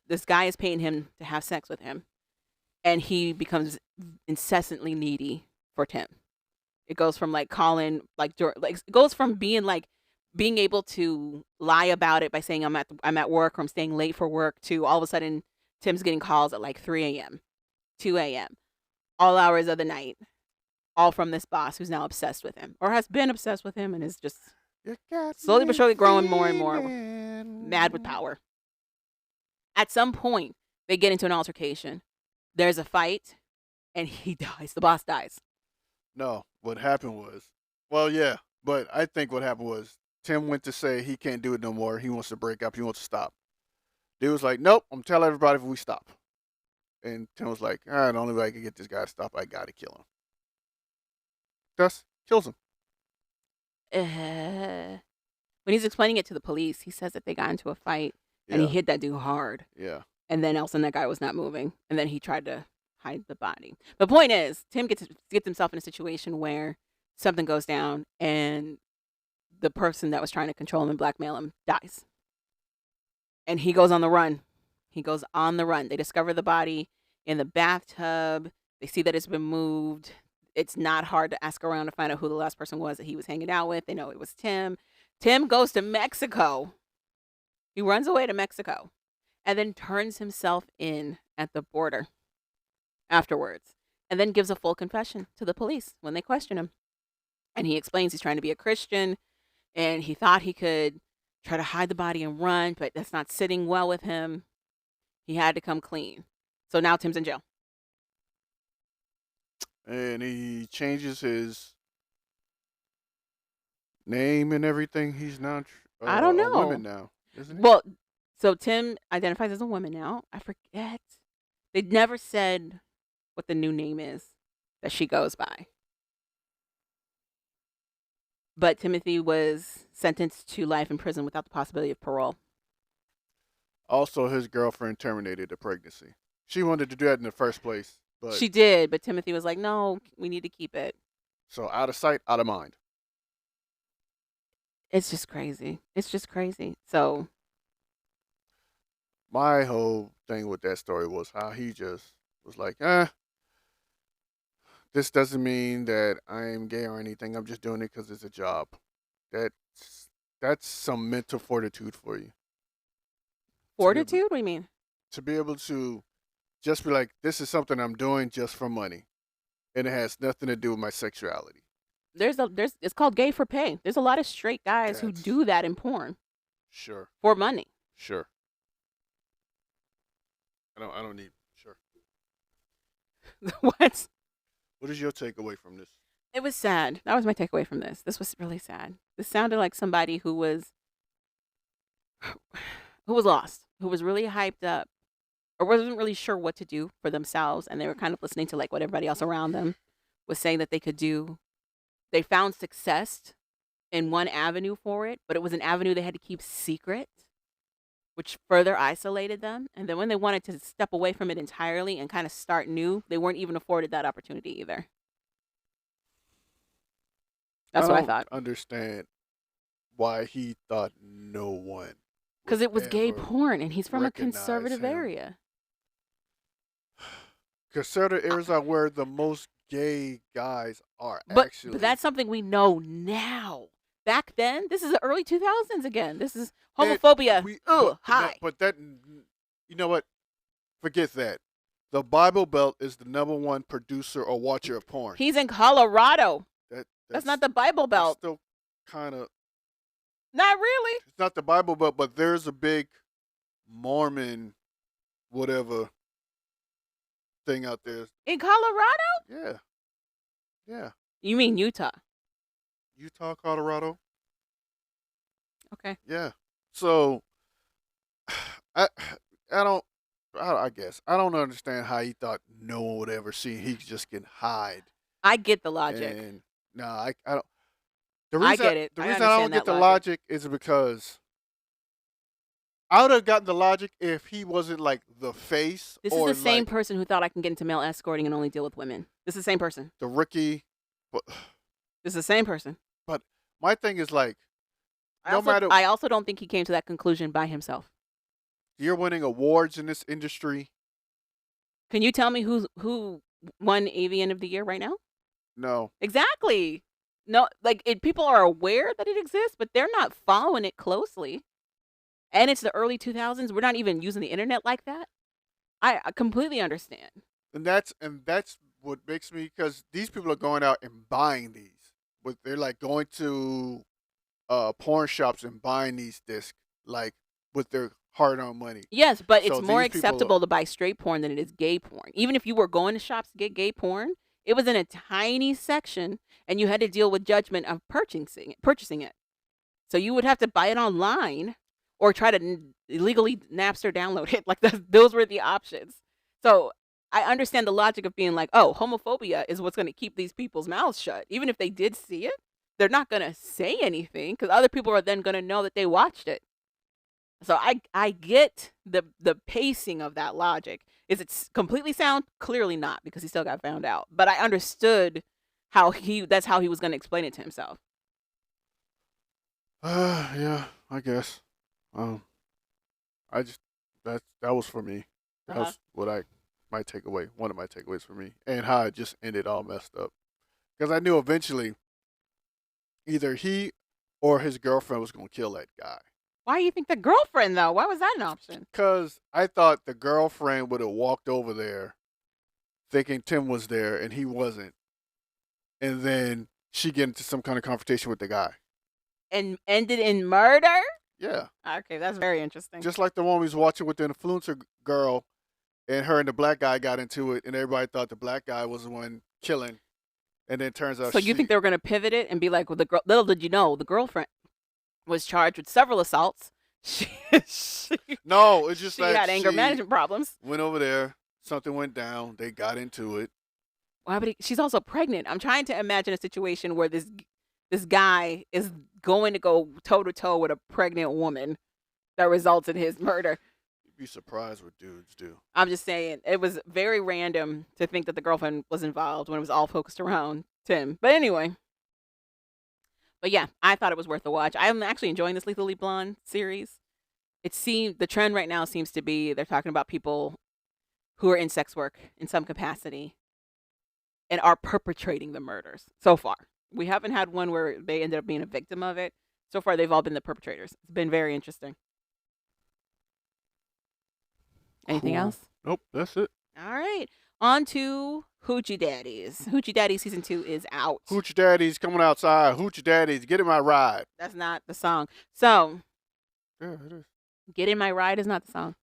Speaker 2: This guy is paying him to have sex with him. And he becomes incessantly needy for Tim. It goes from like calling, it goes from being like, being able to lie about it by saying I'm at work or I'm staying late for work to all of a sudden Tim's getting calls at like 3 a.m., 2 a.m., all hours of the night, all from this boss who's now obsessed with him or has been obsessed with him and is just slowly but surely growing more and more mad with power. At some point, they get into an altercation. There's a fight, and he dies. The boss dies.
Speaker 1: No, what happened was, well, yeah, but I think what happened was Tim went to say he can't do it no more. He wants to break up. He wants to stop. Dude was like, nope, I'm telling everybody if we stop. And Tim was like, the only way I can get this guy to stop, I got to kill him. Thus, kills him.
Speaker 2: When he's explaining it to the police, he says that they got into a fight, and he hit that dude hard.
Speaker 1: Yeah.
Speaker 2: And then all of a sudden, that guy was not moving. And then he tried to hide the body. The point is, Tim gets himself in a situation where something goes down, and the person that was trying to control him and blackmail him dies. And he goes on the run. They discover the body in the bathtub. They see that it's been moved. It's not hard to ask around to find out who the last person was that he was hanging out with. They know it was Tim. Tim goes to Mexico. He runs away to Mexico and then turns himself in at the border afterwards and then gives a full confession to the police when they question him. And he explains he's trying to be a Christian and he thought he could try to hide the body and run, but that's not sitting well with him. He had to come clean. So now Tim's in jail.
Speaker 1: And he changes his name and everything. He's not
Speaker 2: I don't know.
Speaker 1: a woman now, isn't he?
Speaker 2: Well, so Tim identifies as a woman now. I forget. They never said what the new name is that she goes by. But Timothy was sentenced to life in prison without the possibility of parole.
Speaker 1: Also, his girlfriend terminated the pregnancy. She wanted to do that in the first place, but
Speaker 2: She did, but Timothy was like, no, we need to keep it.
Speaker 1: so out of sight, out of mind.
Speaker 2: It's just crazy. So
Speaker 1: My whole thing with that story was how he just was like, this doesn't mean that I'm gay or anything. I'm just doing it because it's a job. That's some mental fortitude for you.
Speaker 2: fortitude? What do you mean?
Speaker 1: To be able to just be like, this is something I'm doing just for money, and it has nothing to do with my sexuality.
Speaker 2: It's called gay for pay. There's a lot of straight guys who
Speaker 1: That's-
Speaker 2: do that in porn
Speaker 1: Sure,
Speaker 2: for money.
Speaker 1: sure. I don't need sure.
Speaker 2: What?
Speaker 1: What is your takeaway from this?
Speaker 2: It was sad. That was my takeaway from this. This was really sad. This sounded like somebody who was lost, who was really hyped up, or wasn't really sure what to do for themselves, and they were kind of listening to like what everybody else around them was saying that they could do. They found success in one avenue for it, but it was an avenue they had to keep secret, which further isolated them. And then when they wanted to step away from it entirely and kind of start new, they weren't even afforded that opportunity either. That's what I thought.
Speaker 1: understand why he thought no one
Speaker 2: Because
Speaker 1: would
Speaker 2: it was gay
Speaker 1: ever
Speaker 2: porn, and he's from a
Speaker 1: recognize
Speaker 2: conservative
Speaker 1: him.
Speaker 2: area.
Speaker 1: Conservative areas are where the most gay guys are.
Speaker 2: But
Speaker 1: Actually,
Speaker 2: that's something we know now. Back then, this is the early 2000s again. This is homophobia. Hi.
Speaker 1: But that, you know what? Forget that. The Bible Belt is the #1 producer or watcher of porn.
Speaker 2: He's in Colorado. That's not the Bible Belt.
Speaker 1: Still kind of.
Speaker 2: Not really.
Speaker 1: It's not the Bible Belt, but there's a big Mormon, whatever, thing out there.
Speaker 2: In Colorado?
Speaker 1: Yeah. Yeah.
Speaker 2: You mean Utah?
Speaker 1: Utah, Colorado.
Speaker 2: Okay.
Speaker 1: Yeah. So, I don't. I guess I don't understand how he thought no one would ever see. He just can hide.
Speaker 2: I get the logic.
Speaker 1: And no, I don't.
Speaker 2: I get it.
Speaker 1: The
Speaker 2: I
Speaker 1: reason I don't
Speaker 2: understand
Speaker 1: get
Speaker 2: that
Speaker 1: the
Speaker 2: logic.
Speaker 1: logic is because I would have gotten the logic if he wasn't like the face
Speaker 2: This
Speaker 1: or
Speaker 2: is the same
Speaker 1: like
Speaker 2: person who thought I can get into male escorting and only deal with women. This is the same person.
Speaker 1: the rookie. But
Speaker 2: This is the same person.
Speaker 1: my thing is like,
Speaker 2: I also don't think he came to that conclusion by himself.
Speaker 1: you're winning awards in this industry.
Speaker 2: Can you tell me who won Avian of the Year right now?
Speaker 1: No,
Speaker 2: Exactly. No, like people are aware that it exists, but they're not following it closely. And it's the early 2000s. We're not even using the internet like that. I completely understand.
Speaker 1: and that's what makes me, because these people are going out and buying these. But they're like going to porn shops and buying these discs like with their hard-earned money.
Speaker 2: Yes, but it's
Speaker 1: So
Speaker 2: more
Speaker 1: these people
Speaker 2: acceptable to buy straight porn than it is gay porn. Even if you were going to shops to get gay porn, it was in a tiny section, and you had to deal with judgment of purchasing it. So you would have to buy it online or try to illegally Napster download it. Like those were the options. So I understand the logic of being like, oh, homophobia is what's going to keep these people's mouths shut. Even if they did see it, they're not going to say anything because other people are then going to know that they watched it. So I get the pacing of that logic. Is it completely sound? Clearly not, because he still got found out. But I understood that's how he was going to explain it to himself.
Speaker 1: Yeah, I guess. I just that was for me. That was what my takeaway. One of my takeaways for me, and how it just ended all messed up. Because I knew eventually, either he or his girlfriend was gonna kill that guy.
Speaker 2: Why do you think the girlfriend, though? Why was that an option?
Speaker 1: Because I thought the girlfriend would have walked over there, thinking Tim was there and he wasn't, and then she get into some kind of confrontation with the guy.
Speaker 2: And ended in murder?
Speaker 1: Yeah.
Speaker 2: Okay, that's very interesting.
Speaker 1: Just like the one we was watching with the influencer girl, and her and the black guy got into it, and everybody thought the black guy was the one killing, and then it turns out.
Speaker 2: So you think they were going to pivot it and be like, well, little did you know, the girlfriend was charged with several assaults.
Speaker 1: No, it's just
Speaker 2: she
Speaker 1: like
Speaker 2: had anger management problems.
Speaker 1: Went over there, something went down, they got into it.
Speaker 2: Well, but she's also pregnant. I'm trying to imagine a situation where this guy is going to go toe to toe with a pregnant woman that results in his murder.
Speaker 1: You'd be surprised what dudes do.
Speaker 2: I'm just saying, it was very random to think that the girlfriend was involved when it was all focused around Tim. But anyway. But yeah, I thought it was worth a watch. I'm actually enjoying this Lethally Blonde series. The trend right now seems to be they're talking about people who are in sex work in some capacity and are perpetrating the murders so far. We haven't had one where they ended up being a victim of it. So far, they've all been the perpetrators. It's been very interesting. Anything else?
Speaker 1: Nope, that's it.
Speaker 2: All right. On to Hoochie Daddies. Hoochie Daddies season 2 is out.
Speaker 1: Hoochie Daddies coming outside. Hoochie Daddies, get in my ride.
Speaker 2: That's not the song. So,
Speaker 1: yeah, it is.
Speaker 2: Get in my ride is not the song.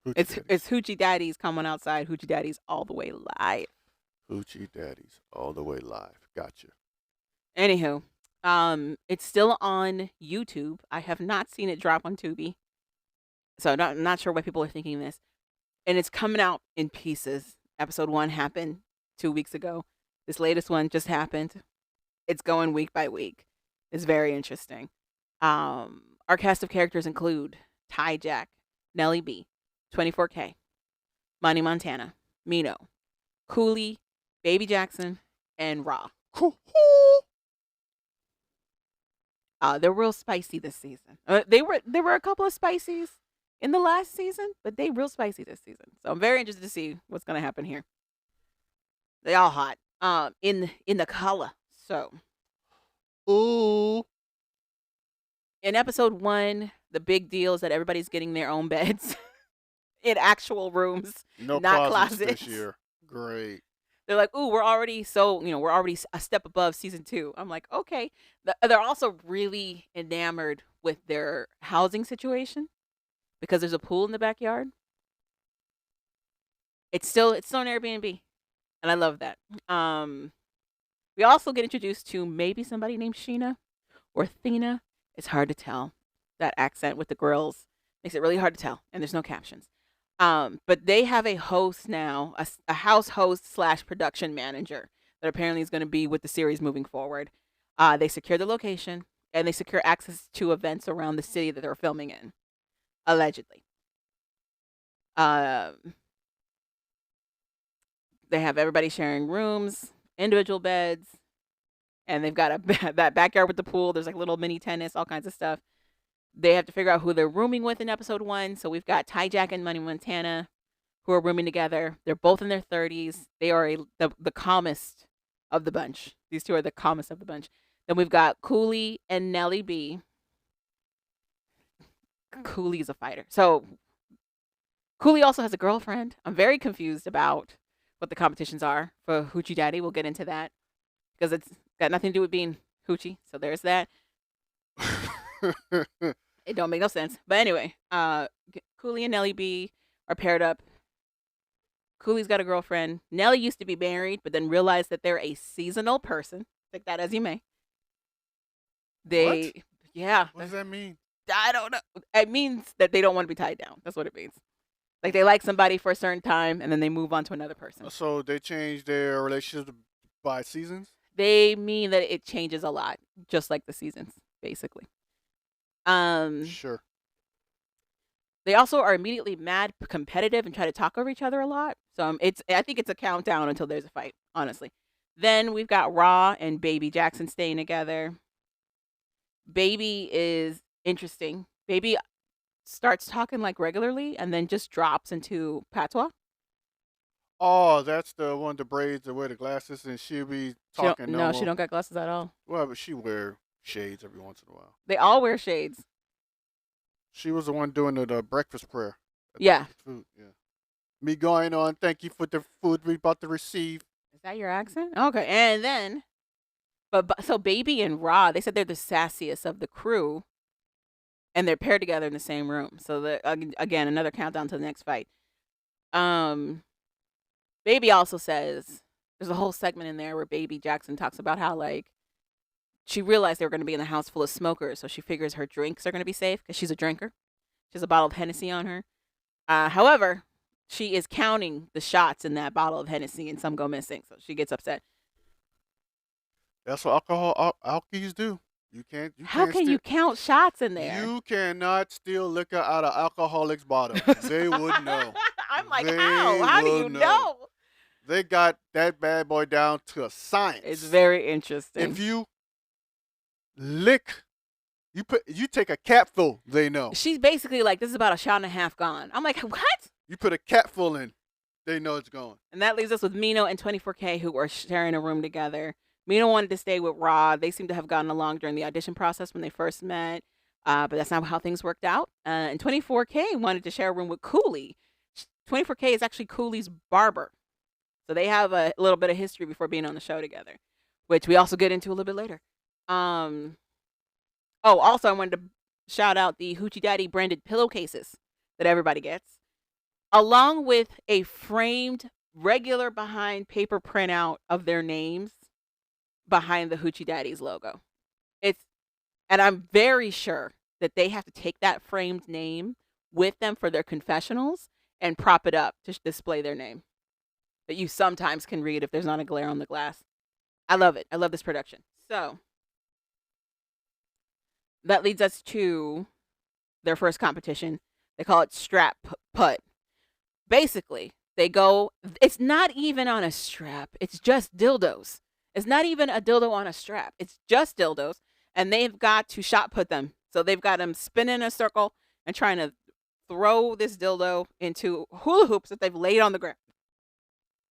Speaker 2: It's Hoochie Daddies coming outside. Hoochie Daddies all the way live.
Speaker 1: Hoochie Daddies all the way live. Gotcha.
Speaker 2: Anywho, it's still on YouTube. I have not seen it drop on Tubi, so I'm not sure why people are thinking this. And it's coming out in pieces. Episode 1 happened 2 weeks ago. This latest one just happened. It's going week by week. It's very interesting. Our cast of characters include Ty Jack, Nelly B, 24K, Money Montana, Mino, Cooley, Baby Jackson, and Raw.
Speaker 1: Cool.
Speaker 2: They're real spicy this season. There were a couple of spicies in the last season, but they real spicy this season. So I'm very interested to see what's gonna happen here. They all hot. In the color. So
Speaker 1: Ooh.
Speaker 2: in episode 1, the big deal is that everybody's getting their own beds in actual rooms,
Speaker 1: No
Speaker 2: not
Speaker 1: closets
Speaker 2: closets.
Speaker 1: this year. Great.
Speaker 2: They're like, "Ooh, we're already we're already a step above season 2." I'm like, "Okay." They're also really enamored with their housing situation because there's a pool in the backyard. It's still an Airbnb, and I love that. We also get introduced to maybe somebody named Sheena or Thina. It's hard to tell. That accent with the grills makes it really hard to tell, and there's no captions. But they have a host now, a house host slash production manager that apparently is going to be with the series moving forward. They secure the location and they secure access to events around the city that they're filming in, allegedly. Um, they have everybody sharing rooms, individual beds, and they've got that backyard with the pool. There's like little mini tennis, all kinds of stuff. They have to figure out who they're rooming with in episode 1. So we've got Ty Jack and Money Montana who are rooming together. They're both in their 30s. They are the calmest of the bunch. These two are the calmest of the bunch. Then we've got Cooley and Nellie B. Cooley's a fighter. So Cooley also has a girlfriend. I'm very confused about what the competitions are for Hoochie Daddy. We'll get into that because it's got nothing to do with being Hoochie. So there's that. It don't make no sense. But anyway, Cooley and Nellie B are paired up. Cooley's got a girlfriend. Nellie used to be married, but then realized that they're a seasonal person. Take that as you may.
Speaker 1: What?
Speaker 2: Yeah.
Speaker 1: What does that mean?
Speaker 2: I don't know. It means that they don't want to be tied down. That's what it means. Like they like somebody for a certain time, and then they move on to another person.
Speaker 1: So they changed their relationship by seasons?
Speaker 2: They mean that it changes a lot, just like the seasons, basically.
Speaker 1: Sure.
Speaker 2: They also are immediately mad competitive and try to talk over each other a lot. So I think it's a countdown until there's a fight, honestly. Then we've got Raw and Baby Jackson staying together. Baby is interesting. Baby starts talking like regularly and then just drops into patois.
Speaker 1: Oh, that's the one with the braids that wear the glasses, and she'll be talking
Speaker 2: No,
Speaker 1: normal.
Speaker 2: she don't got glasses at all.
Speaker 1: Well, but she wear shades every once in a while.
Speaker 2: They all wear shades.
Speaker 1: She was the one doing the breakfast prayer.
Speaker 2: Yeah.
Speaker 1: Food, yeah. Me going on. Thank you for the food we about to receive.
Speaker 2: Is that your accent? Okay. And then, but so Baby and Raw, they said they're the sassiest of the crew, and they're paired together in the same room. So again, another countdown to the next fight. Baby also says there's a whole segment in there where Baby Jackson talks about how like she realized they were going to be in a house full of smokers, so she figures her drinks are going to be safe because she's a drinker. She has a bottle of Hennessy on her. However, she is counting the shots in that bottle of Hennessy, and some go missing, so she gets upset.
Speaker 1: That's what alkies do. You can't.
Speaker 2: How can you count shots in there?
Speaker 1: You cannot steal liquor out of alcoholics' bottle. They would know.
Speaker 2: I'm like,
Speaker 1: They
Speaker 2: how? How do you
Speaker 1: will
Speaker 2: know?
Speaker 1: They got that bad boy down to a science.
Speaker 2: It's very interesting.
Speaker 1: If you lick, you take a capful, they know.
Speaker 2: She's basically like, this is about a shot and a half gone. I'm like, what?
Speaker 1: You put a capful in, they know it's gone.
Speaker 2: And that leaves us with Mino and 24K, who are sharing a room together. Mino wanted to stay with Raw. They seem to have gotten along during the audition process when they first met, but that's not how things worked out. And 24K wanted to share a room with Cooley. 24K is actually Cooley's barber. So they have a little bit of history before being on the show together, which we also get into a little bit later. Also, I wanted to shout out the Hoochie Daddy branded pillowcases that everybody gets, along with a framed regular behind paper printout of their names behind the Hoochie Daddies logo. And I'm very sure that they have to take that framed name with them for their confessionals and prop it up to display their name that you sometimes can read if there's not a glare on the glass. I love it. I love this production. So that leads us to their first competition. They call it strap putt. Basically, they go, it's not even on a strap. It's just dildos. It's not even a dildo on a strap. It's just dildos, and they've got to shot put them. So they've got them spinning in a circle and trying to throw this dildo into hula hoops that they've laid on the ground.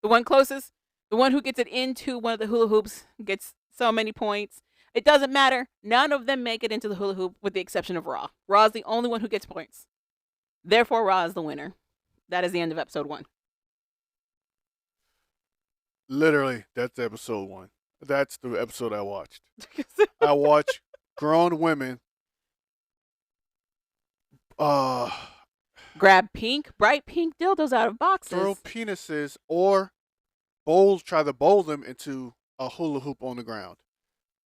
Speaker 2: The one closest, the one who gets it into one of the hula hoops gets so many points. It doesn't matter. None of them make it into the hula hoop with the exception of Raw. Raw is the only one who gets points. Therefore, Raw is the winner. That is the end of episode 1.
Speaker 1: Literally, that's episode 1. That's the episode I watched. I watched grown women
Speaker 2: grab bright pink dildos out of boxes.
Speaker 1: throw penises or try to bowl them into a hula hoop on the ground.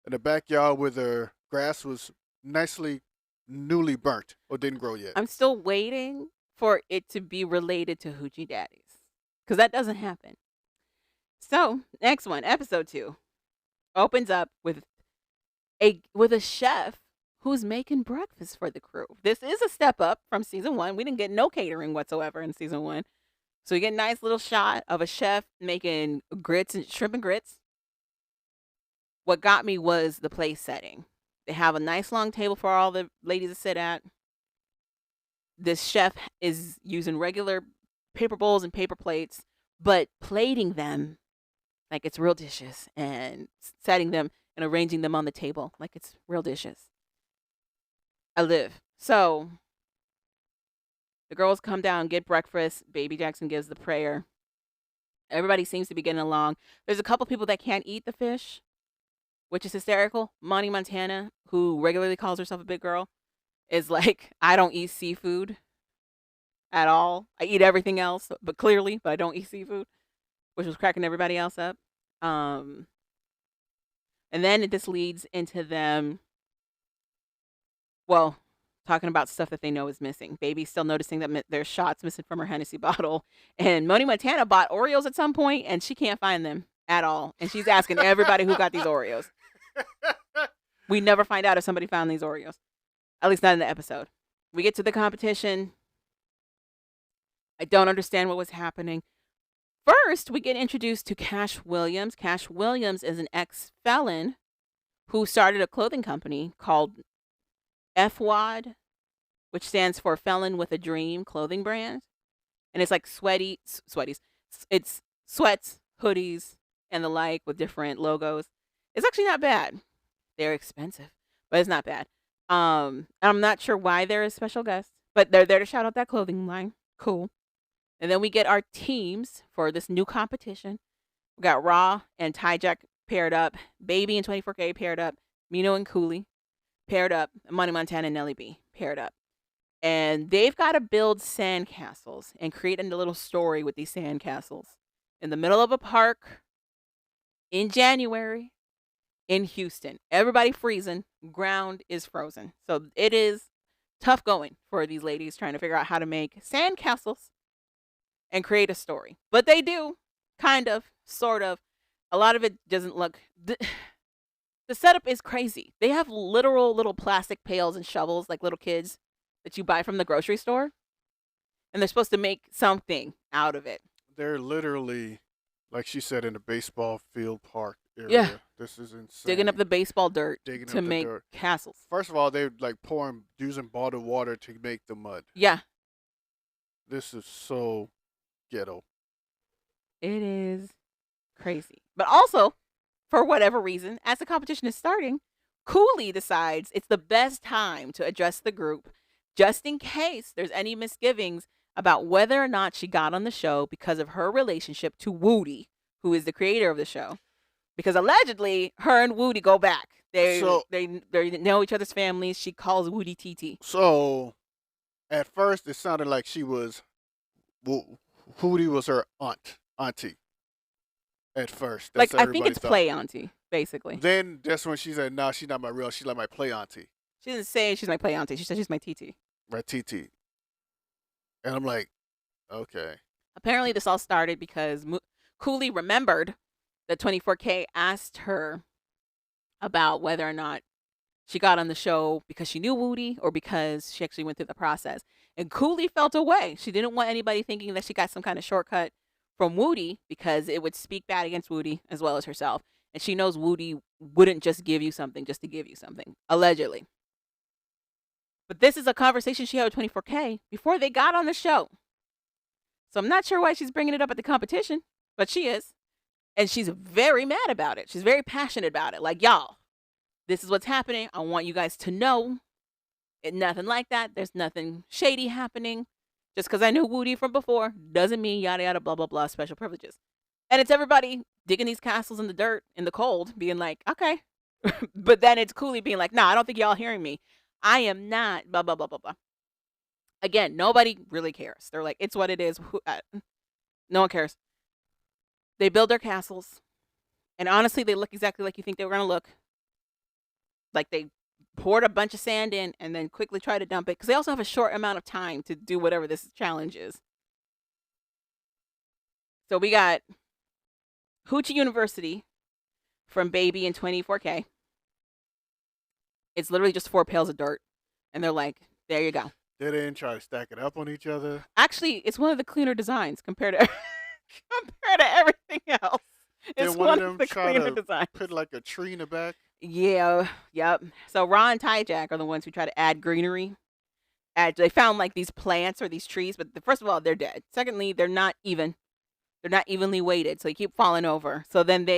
Speaker 1: In the backyard where the grass was newly burnt or didn't grow yet.
Speaker 2: I'm still waiting for it to be related to Hoochie Daddies, because that doesn't happen. So, next one, episode 2, opens up with a chef who's making breakfast for the crew. This is a step up from season 1. We didn't get no catering whatsoever in season 1. So you get a nice little shot of a chef making shrimp and grits. What got me was the place setting. They have a nice long table for all the ladies to sit at. This chef is using regular paper bowls and paper plates, but plating them like it's real dishes and setting them and arranging them on the table like it's real dishes. I live. So the girls come down, get breakfast. Baby Jackson gives the prayer. Everybody seems to be getting along. There's a couple people that can't eat the fish, which is hysterical. Monty Montana, who regularly calls herself a big girl, is like, I don't eat seafood at all. I eat everything else, but I don't eat seafood, which was cracking everybody else up. And then this leads into them, talking about stuff that they know is missing. Baby's still noticing that there's shots missing from her Hennessy bottle. And Monty Montana bought Oreos at some point, and she can't find them at all. And she's asking everybody who got these Oreos. We never find out if somebody found these Oreos. At least not in the episode. We get to the competition. I don't understand what was happening. First, we get introduced to Cash Williams. Cash Williams is an ex-felon who started a clothing company called FWAD, which stands for Felon with a Dream clothing brand. And it's like sweaties. It's sweats, hoodies, and the like with different logos. It's actually not bad. They're expensive, but it's not bad. I'm not sure why they're a special guest, but they're there to shout out that clothing line. Cool. And then we get our teams for this new competition. We got Raw and Tyjack paired up, Baby and 24K paired up, Mino and Cooley paired up, Monty Montana and Nelly B paired up. And they've got to build sandcastles and create a little story with these sandcastles in the middle of a park in January in Houston. Everybody freezing, ground is frozen. So it is tough going for these ladies trying to figure out how to make sandcastles and create a story. But they do, kind of, sort of. A lot of it doesn't look... The setup is crazy. They have literal little plastic pails and shovels like little kids that you buy from the grocery store. And they're supposed to make something out of it.
Speaker 1: They're literally, like she said, in a baseball field park area.
Speaker 2: Yeah.
Speaker 1: This is insane.
Speaker 2: Digging up the baseball dirt to make castles.
Speaker 1: First of all, they're like using bottled water to make the mud.
Speaker 2: Yeah.
Speaker 1: This is so ghetto.
Speaker 2: It is crazy. But also, for whatever reason, as the competition is starting, Cooley decides it's the best time to address the group just in case there's any misgivings about whether or not she got on the show because of her relationship to Woody, who is the creator of the show. Because allegedly, her and Woody go back. They know each other's families. She calls Woody TT.
Speaker 1: So, at first, it sounded like Woody was her auntie. At first,
Speaker 2: that's I think it's play auntie, basically.
Speaker 1: Then that's when she said, "No, she's not my real. She's like my play auntie."
Speaker 2: She didn't say she's my play auntie. She said she's my TT.
Speaker 1: My TT. And I'm like, okay.
Speaker 2: Apparently, this all started because Cooley remembered that 24K asked her about whether or not she got on the show because she knew Woody or because she actually went through the process. And Cooley felt away. She didn't want anybody thinking that she got some kind of shortcut from Woody because it would speak bad against Woody as well as herself. and she knows Woody wouldn't just give you something just to give you something, allegedly. But this is a conversation she had with 24K before they got on the show. So I'm not sure why she's bringing it up at the competition, but she is. And she's very mad about it. She's very passionate about it. Like, y'all, this is what's happening. I want you guys to know nothing like that. There's nothing shady happening. Just because I knew Woody from before doesn't mean yada yada blah blah blah special privileges. And it's everybody digging these castles in the dirt in the cold, being like, okay. But then it's Cooley being like, nah, I don't think y'all hearing me. I am not blah blah blah blah blah. Again, nobody really cares. They're like, it's what it is. No one cares. They build their castles, and honestly, they look exactly like you think they were gonna look. Like they poured a bunch of sand in and then quickly try to dump it because they also have a short amount of time to do whatever this challenge is. So we got Hoochie University from Baby and 24K. It's literally just 4 pails of dirt, and they're like, there you go.
Speaker 1: They didn't try to stack it up on each other.
Speaker 2: Actually, it's one of the cleaner designs compared to everything else. It's
Speaker 1: Did one of them
Speaker 2: the
Speaker 1: try
Speaker 2: cleaner
Speaker 1: to
Speaker 2: designs.
Speaker 1: put like a tree in the back?
Speaker 2: Yeah, yep. So Ra and Tyjack are the ones who try to add greenery. They found like these plants or these trees, but first of all, they're dead. Secondly, they're not even. They're not evenly weighted, so they keep falling over. So then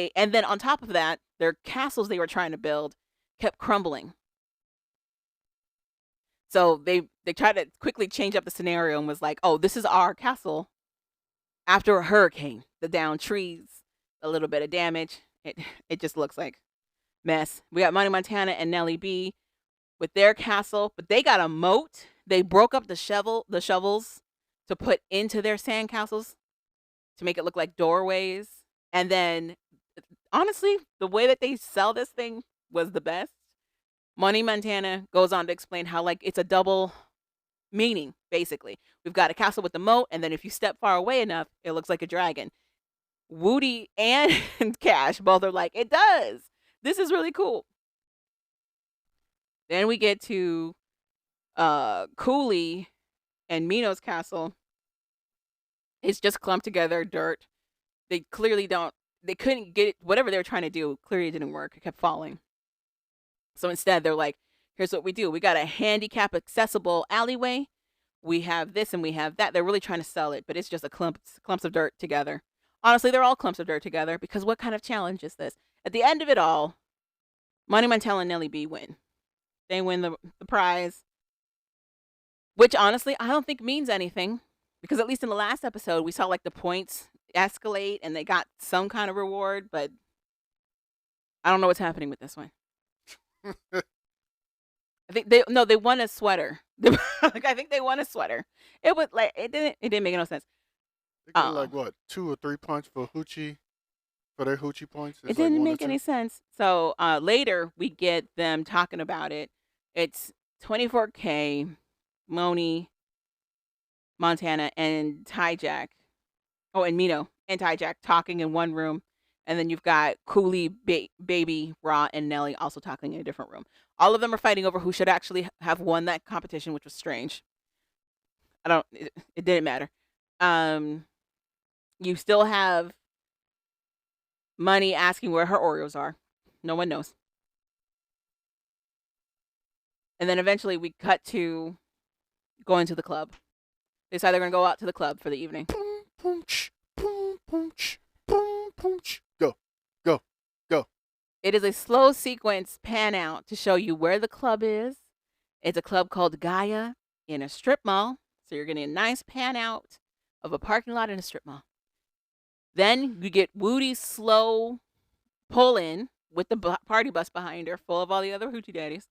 Speaker 2: on top of that, their castles they were trying to build kept crumbling. So they tried to quickly change up the scenario and was like, oh, this is our castle after a hurricane. The downed trees, a little bit of damage. It just looks like mess. We got Monty Montana and Nelly B with their castle, but they got a moat. They broke up the shovels to put into their sand castles to make it look like doorways. And then, honestly, the way that they sell this thing was the best. Monty Montana goes on to explain how like it's a double meaning, basically. We've got a castle with the moat, and then if you step far away enough, it looks like a dragon. Woody and Cash both are like, it does. This is really cool. Then we get to Cooley and Mino's castle. It's just clumped together dirt. They clearly they couldn't get it, whatever they were trying to do, clearly didn't work. It kept falling. So instead, they're like, here's what we do. We got a handicap accessible alleyway. We have this and we have that. They're really trying to sell it, but it's just clumps of dirt together. Honestly, they're all clumps of dirt together because what kind of challenge is this? At the end of it all, Monty Montana and Nelly B win. They win the prize, which honestly, I don't think means anything because at least in the last episode, we saw like the points escalate and they got some kind of reward, but I don't know what's happening with this one. I think they won a sweater. I think they won a sweater. It was like it didn't make no sense.
Speaker 1: They got like what 2 or 3 points for their Hoochie points.
Speaker 2: It didn't make any sense. So later we get them talking about it. It's 24K, Moni, Montana, and Tyjack. Oh, and Mino and Tyjack talking in one room. And then you've got Cooley, Baby, Ra, and Nelly also talking in a different room. All of them are fighting over who should actually have won that competition, which was strange. It didn't matter. You still have Money asking where her Oreos are. No one knows. And then eventually we cut to going to the club. They decide they're going to go out to the club for the evening.
Speaker 1: Boom, boom, boom, boom, boom, boom. Go, go, go.
Speaker 2: It is a slow sequence pan out to show you where the club is. It's a club called Gaia in a strip mall. So you're getting a nice pan out of a parking lot in a strip mall. Then you get Woody's slow pull in with the party bus behind her, full of all the other Hoochie Daddies.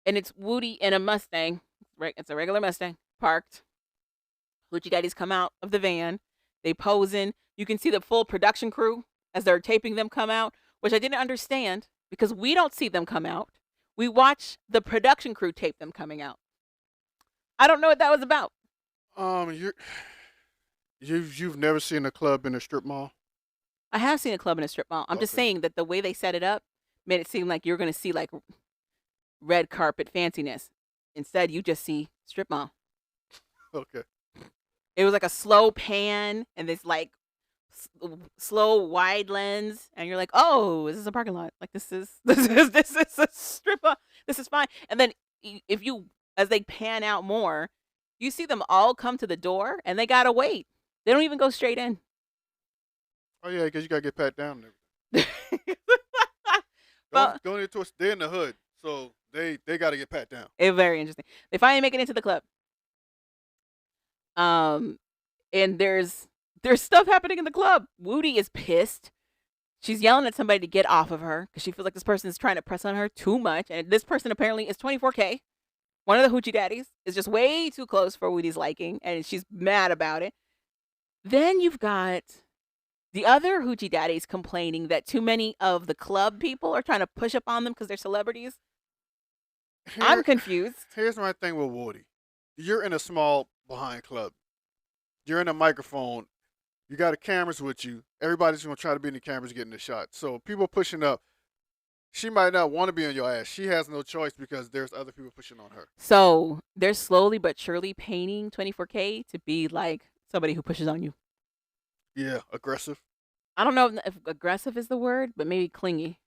Speaker 2: And it's Woody in a Mustang. Right, it's a regular Mustang parked. Hoochie Daddies come out of the van. They pose in. You can see the full production crew as they're taping them come out, which I didn't understand because we don't see them come out. We watch the production crew tape them coming out. I don't know what that was about.
Speaker 1: You've never seen a club in a strip mall?
Speaker 2: I have seen a club in a strip mall. I'm just saying that the way they set it up made it seem like you're going to see like red carpet fanciness. Instead, you just see strip mall.
Speaker 1: Okay.
Speaker 2: It was like a slow pan and this like slow wide lens, and you're like, oh, this is a parking lot. Like this is a strip of, this is fine. And then if you, as they pan out more, you see them all come to the door, and they gotta wait. They don't even go straight in.
Speaker 1: Oh yeah, because you gotta get pat down and everything.
Speaker 2: But
Speaker 1: Going into us, they're in the hood, so they gotta get pat down.
Speaker 2: it's very interesting. They finally make it into the club. And there's stuff happening in the club. Woody is pissed. She's yelling at somebody to get off of her because she feels like this person is trying to press on her too much. And this person apparently is 24K. One of the Hoochie Daddies is just way too close for Woody's liking, and she's mad about it. Then you've got the other Hoochie Daddies complaining that too many of the club people are trying to push up on them because they're celebrities. I'm confused.
Speaker 1: Here's my thing with Woody. You're in a small behind club. You're in a microphone. You got the cameras with you. Everybody's gonna try to be in the cameras getting the shot. So people pushing up. She might not want to be on your ass. She has no choice because there's other people pushing on her.
Speaker 2: So they're slowly but surely painting 24K to be like somebody who pushes on you.
Speaker 1: Yeah, aggressive.
Speaker 2: I don't know if aggressive is the word, but maybe clingy.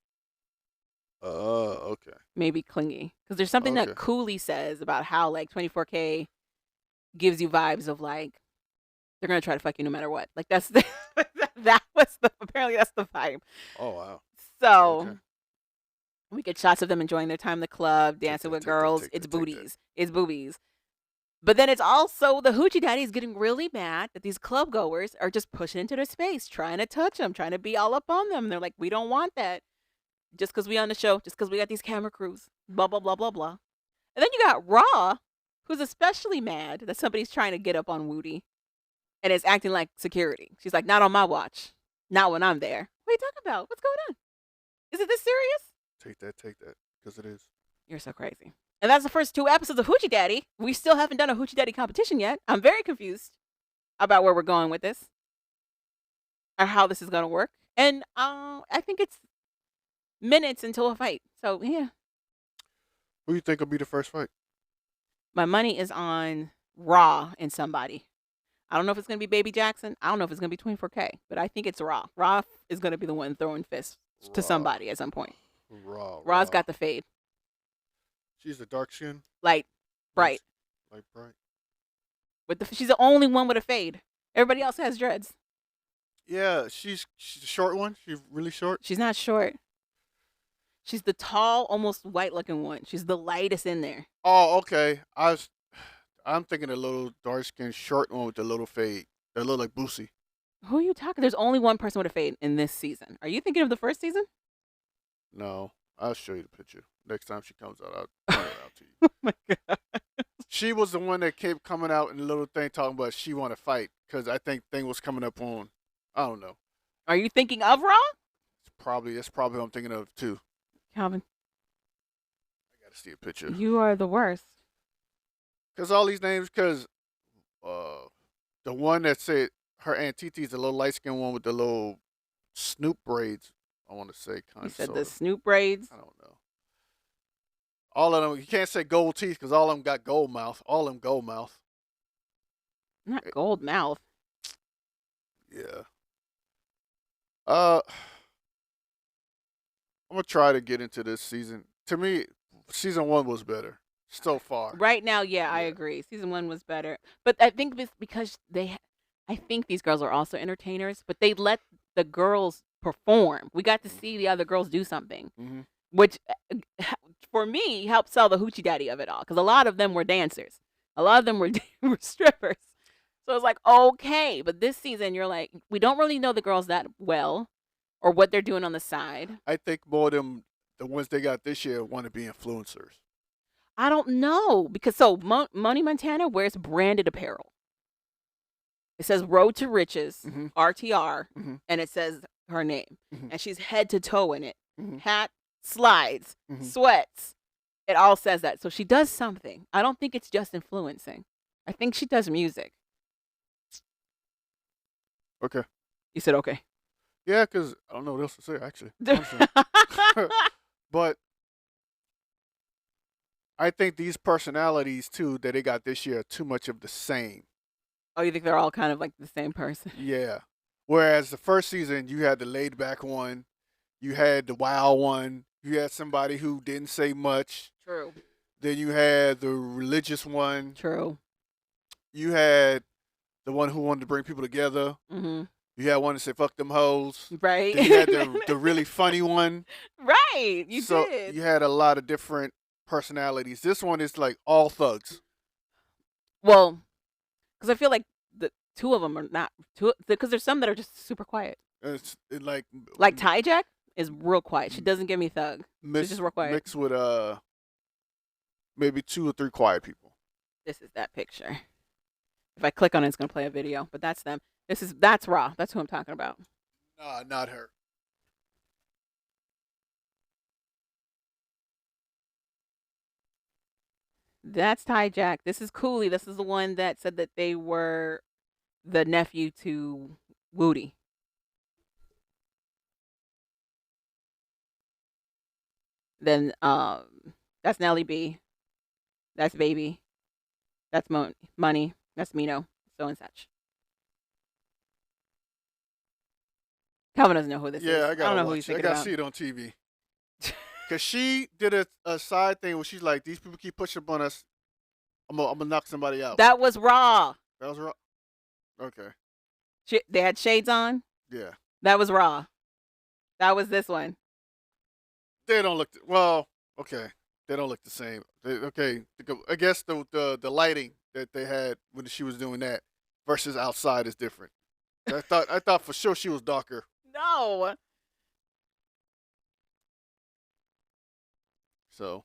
Speaker 1: Okay.
Speaker 2: Maybe clingy. Because there's something that
Speaker 1: Okay.
Speaker 2: Cooley says about how like 24K gives you vibes of like they're gonna try to fuck you no matter what. Like that's that was apparently that's the vibe.
Speaker 1: Oh wow.
Speaker 2: So
Speaker 1: Okay.
Speaker 2: we get shots of them enjoying their time in the club, dancing
Speaker 1: that,
Speaker 2: with
Speaker 1: take that,
Speaker 2: girls.
Speaker 1: take that,
Speaker 2: It's
Speaker 1: take that.
Speaker 2: booties. It's boobies. But then it's also the Hoochie Daddies getting really mad that these club goers are just pushing into their space, trying to touch them, trying to be all up on them. And they're like, we don't want that. Just because we on the show, just because we got these camera crews, blah, blah, blah, blah, blah. And then you got Raw, who's especially mad that somebody's trying to get up on Woody and is acting like security. She's like, not on my watch. Not when I'm there. What are you talking about? What's going on? Is it this serious?
Speaker 1: Take that, because it is.
Speaker 2: You're so crazy. And that's the first 2 episodes of Hoochie Daddy. We still haven't done a Hoochie Daddy competition yet. I'm very confused about where we're going with this or how this is going to work. And I think it's minutes until a fight. So, yeah.
Speaker 1: Who do you think will be the first fight?
Speaker 2: My money is on Raw and somebody. I don't know if it's going to be Baby Jackson. I don't know if it's going to be 24K. But I think it's Raw. Raw is going to be the one throwing fists to
Speaker 1: Raw.
Speaker 2: somebody at some point.
Speaker 1: Raw's
Speaker 2: Raw's got the fade.
Speaker 1: She's a dark skin.
Speaker 2: Light. Bright.
Speaker 1: Light bright.
Speaker 2: She's the only one with a fade. Everybody else has dreads.
Speaker 1: Yeah, she's a short one. She's really short.
Speaker 2: She's not short. She's the tall, almost white-looking one. She's the lightest in there.
Speaker 1: Oh, okay. I'm thinking a little dark skinned short one with the little fade. That look like Boosie.
Speaker 2: Who are you talking? There's only one person with a fade in this season. Are you thinking of the first season?
Speaker 1: No, I'll show you the picture next time she comes out. I'll point it out to you.
Speaker 2: Oh my god.
Speaker 1: She was the one that kept coming out in the little thing talking about she want to fight because I think thing was coming up on. I don't know.
Speaker 2: Are you thinking of Raw?
Speaker 1: It's probably who I'm thinking of too.
Speaker 2: Calvin,
Speaker 1: I gotta see a picture.
Speaker 2: you are the worst.
Speaker 1: Cause all these names, cause the one that said her Aunt Titi's the little light skinned one with the little Snoop braids. I want to say kind
Speaker 2: You
Speaker 1: of.
Speaker 2: said the Snoop braids.
Speaker 1: I don't know. All of them. You can't say gold teeth because all of them got gold mouth. All of them gold mouth.
Speaker 2: Not gold mouth.
Speaker 1: Yeah. I'm gonna try to get into this season. To me, season 1 was better so far.
Speaker 2: Right now, yeah, I
Speaker 1: Yeah.
Speaker 2: agree. Season 1 was better, but I think because I think these girls are also entertainers, but they let the girls perform. We got to see the other girls do something,
Speaker 1: Mm-hmm.
Speaker 2: which for me helped sell the Hoochie Daddy of it all, because a lot of them were dancers, a lot of them were were strippers. So it's like, okay, but this season you're like, we don't really know the girls that well, or what they're doing on the side.
Speaker 1: I think more of them, the ones they got this year, want to be influencers.
Speaker 2: I don't know, because Moni Montana wears branded apparel. It says Road to Riches,
Speaker 1: Mhm.
Speaker 2: RTR,
Speaker 1: Mhm.
Speaker 2: and it says her name.
Speaker 1: Mhm.
Speaker 2: And she's head to toe in it.
Speaker 1: Mhm.
Speaker 2: Hat, slides,
Speaker 1: Mhm.
Speaker 2: sweats. It all says that. So she does something. I don't think it's just influencing. I think she does music.
Speaker 1: Okay.
Speaker 2: You said okay.
Speaker 1: Yeah, because I don't know what else to say, actually. Honestly. But I think these personalities, too, that they got this year are too much of the same.
Speaker 2: Oh, you think they're all kind of like the same person?
Speaker 1: Yeah. Whereas the first season, you had the laid back one, you had the wild one, you had somebody who didn't say much.
Speaker 2: True.
Speaker 1: Then you had the religious one.
Speaker 2: True.
Speaker 1: You had the one who wanted to bring people together.
Speaker 2: Mm-hmm.
Speaker 1: You had one that said "fuck them hoes."
Speaker 2: Right.
Speaker 1: Then you had the really funny one.
Speaker 2: Right. You
Speaker 1: So
Speaker 2: did.
Speaker 1: you had a lot of different personalities. This one is like all thugs.
Speaker 2: Well, because I feel like the two of them are not two. Because there's some that are just super quiet.
Speaker 1: Like
Speaker 2: Ty Jack is real quiet. She doesn't give me thug. She's just real quiet.
Speaker 1: mixed with maybe 2 or 3 quiet people.
Speaker 2: This is that picture. If I click on it, it's gonna play a video. But that's them. That's Raw. That's who I'm talking about.
Speaker 1: Nah, not her.
Speaker 2: That's Ty Jack. This is Cooley. This is the one that said that they were the nephew to Woody. Then that's Nelly B. That's Baby. That's Money. That's Mino. So and such. Calvin doesn't know who this is.
Speaker 1: Yeah, I
Speaker 2: don't know
Speaker 1: watch
Speaker 2: who he's
Speaker 1: it. I
Speaker 2: thinking
Speaker 1: gotta
Speaker 2: about.
Speaker 1: see it on TV. Cause she did a side thing where she's like, "These people keep pushing up on us. I'm gonna knock somebody out."
Speaker 2: That was Raw.
Speaker 1: That was wrong. Okay.
Speaker 2: They had shades on.
Speaker 1: Yeah.
Speaker 2: That was Raw. That was this one.
Speaker 1: They don't look. Well, okay. They don't look the same. Okay. I guess the lighting that they had when she was doing that versus outside is different. I thought for sure she was darker.
Speaker 2: No.
Speaker 1: So.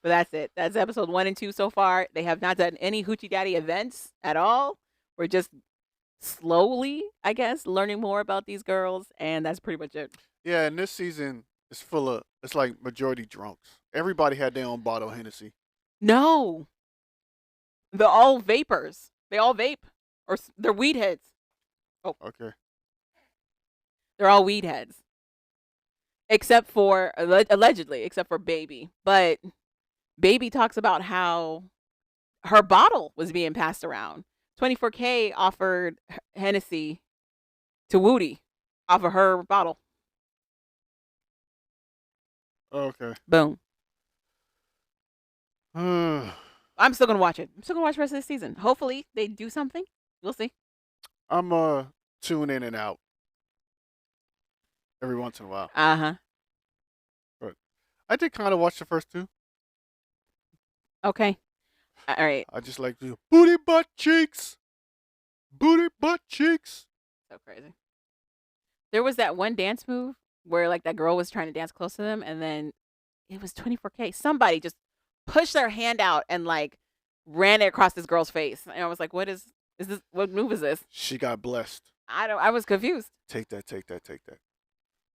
Speaker 2: But that's it. That's episode 1 and 2 so far. They have not done any Hoochie Daddy events at all. We're just slowly, I guess, learning more about these girls, and that's pretty much it.
Speaker 1: Yeah, and this season is full of. It's like majority drunks. Everybody had their own bottle of Hennessy.
Speaker 2: No. They're all vapors. They all vape. Or they're weed heads. Oh.
Speaker 1: Okay.
Speaker 2: They're all weed heads. Except for, allegedly, except for Baby. But Baby talks about how her bottle was being passed around. 24K offered Hennessy to Woody off of her bottle.
Speaker 1: Okay.
Speaker 2: Boom.
Speaker 1: I'm
Speaker 2: I'm still going to watch it. I'm still going to watch the rest of the season. Hopefully, they do something. We'll see.
Speaker 1: tune in and out every once in a while.
Speaker 2: Uh-huh.
Speaker 1: But I did kind of watch the first 2.
Speaker 2: Okay. All right.
Speaker 1: I just like the booty butt cheeks. Booty butt cheeks.
Speaker 2: So crazy. There was that one dance move where like that girl was trying to dance close to them, and then it was 24K. Somebody just pushed their hand out and like ran it across this girl's face. And I was like, what is this? What move is this?
Speaker 1: She got blessed.
Speaker 2: I was confused.
Speaker 1: Take that. So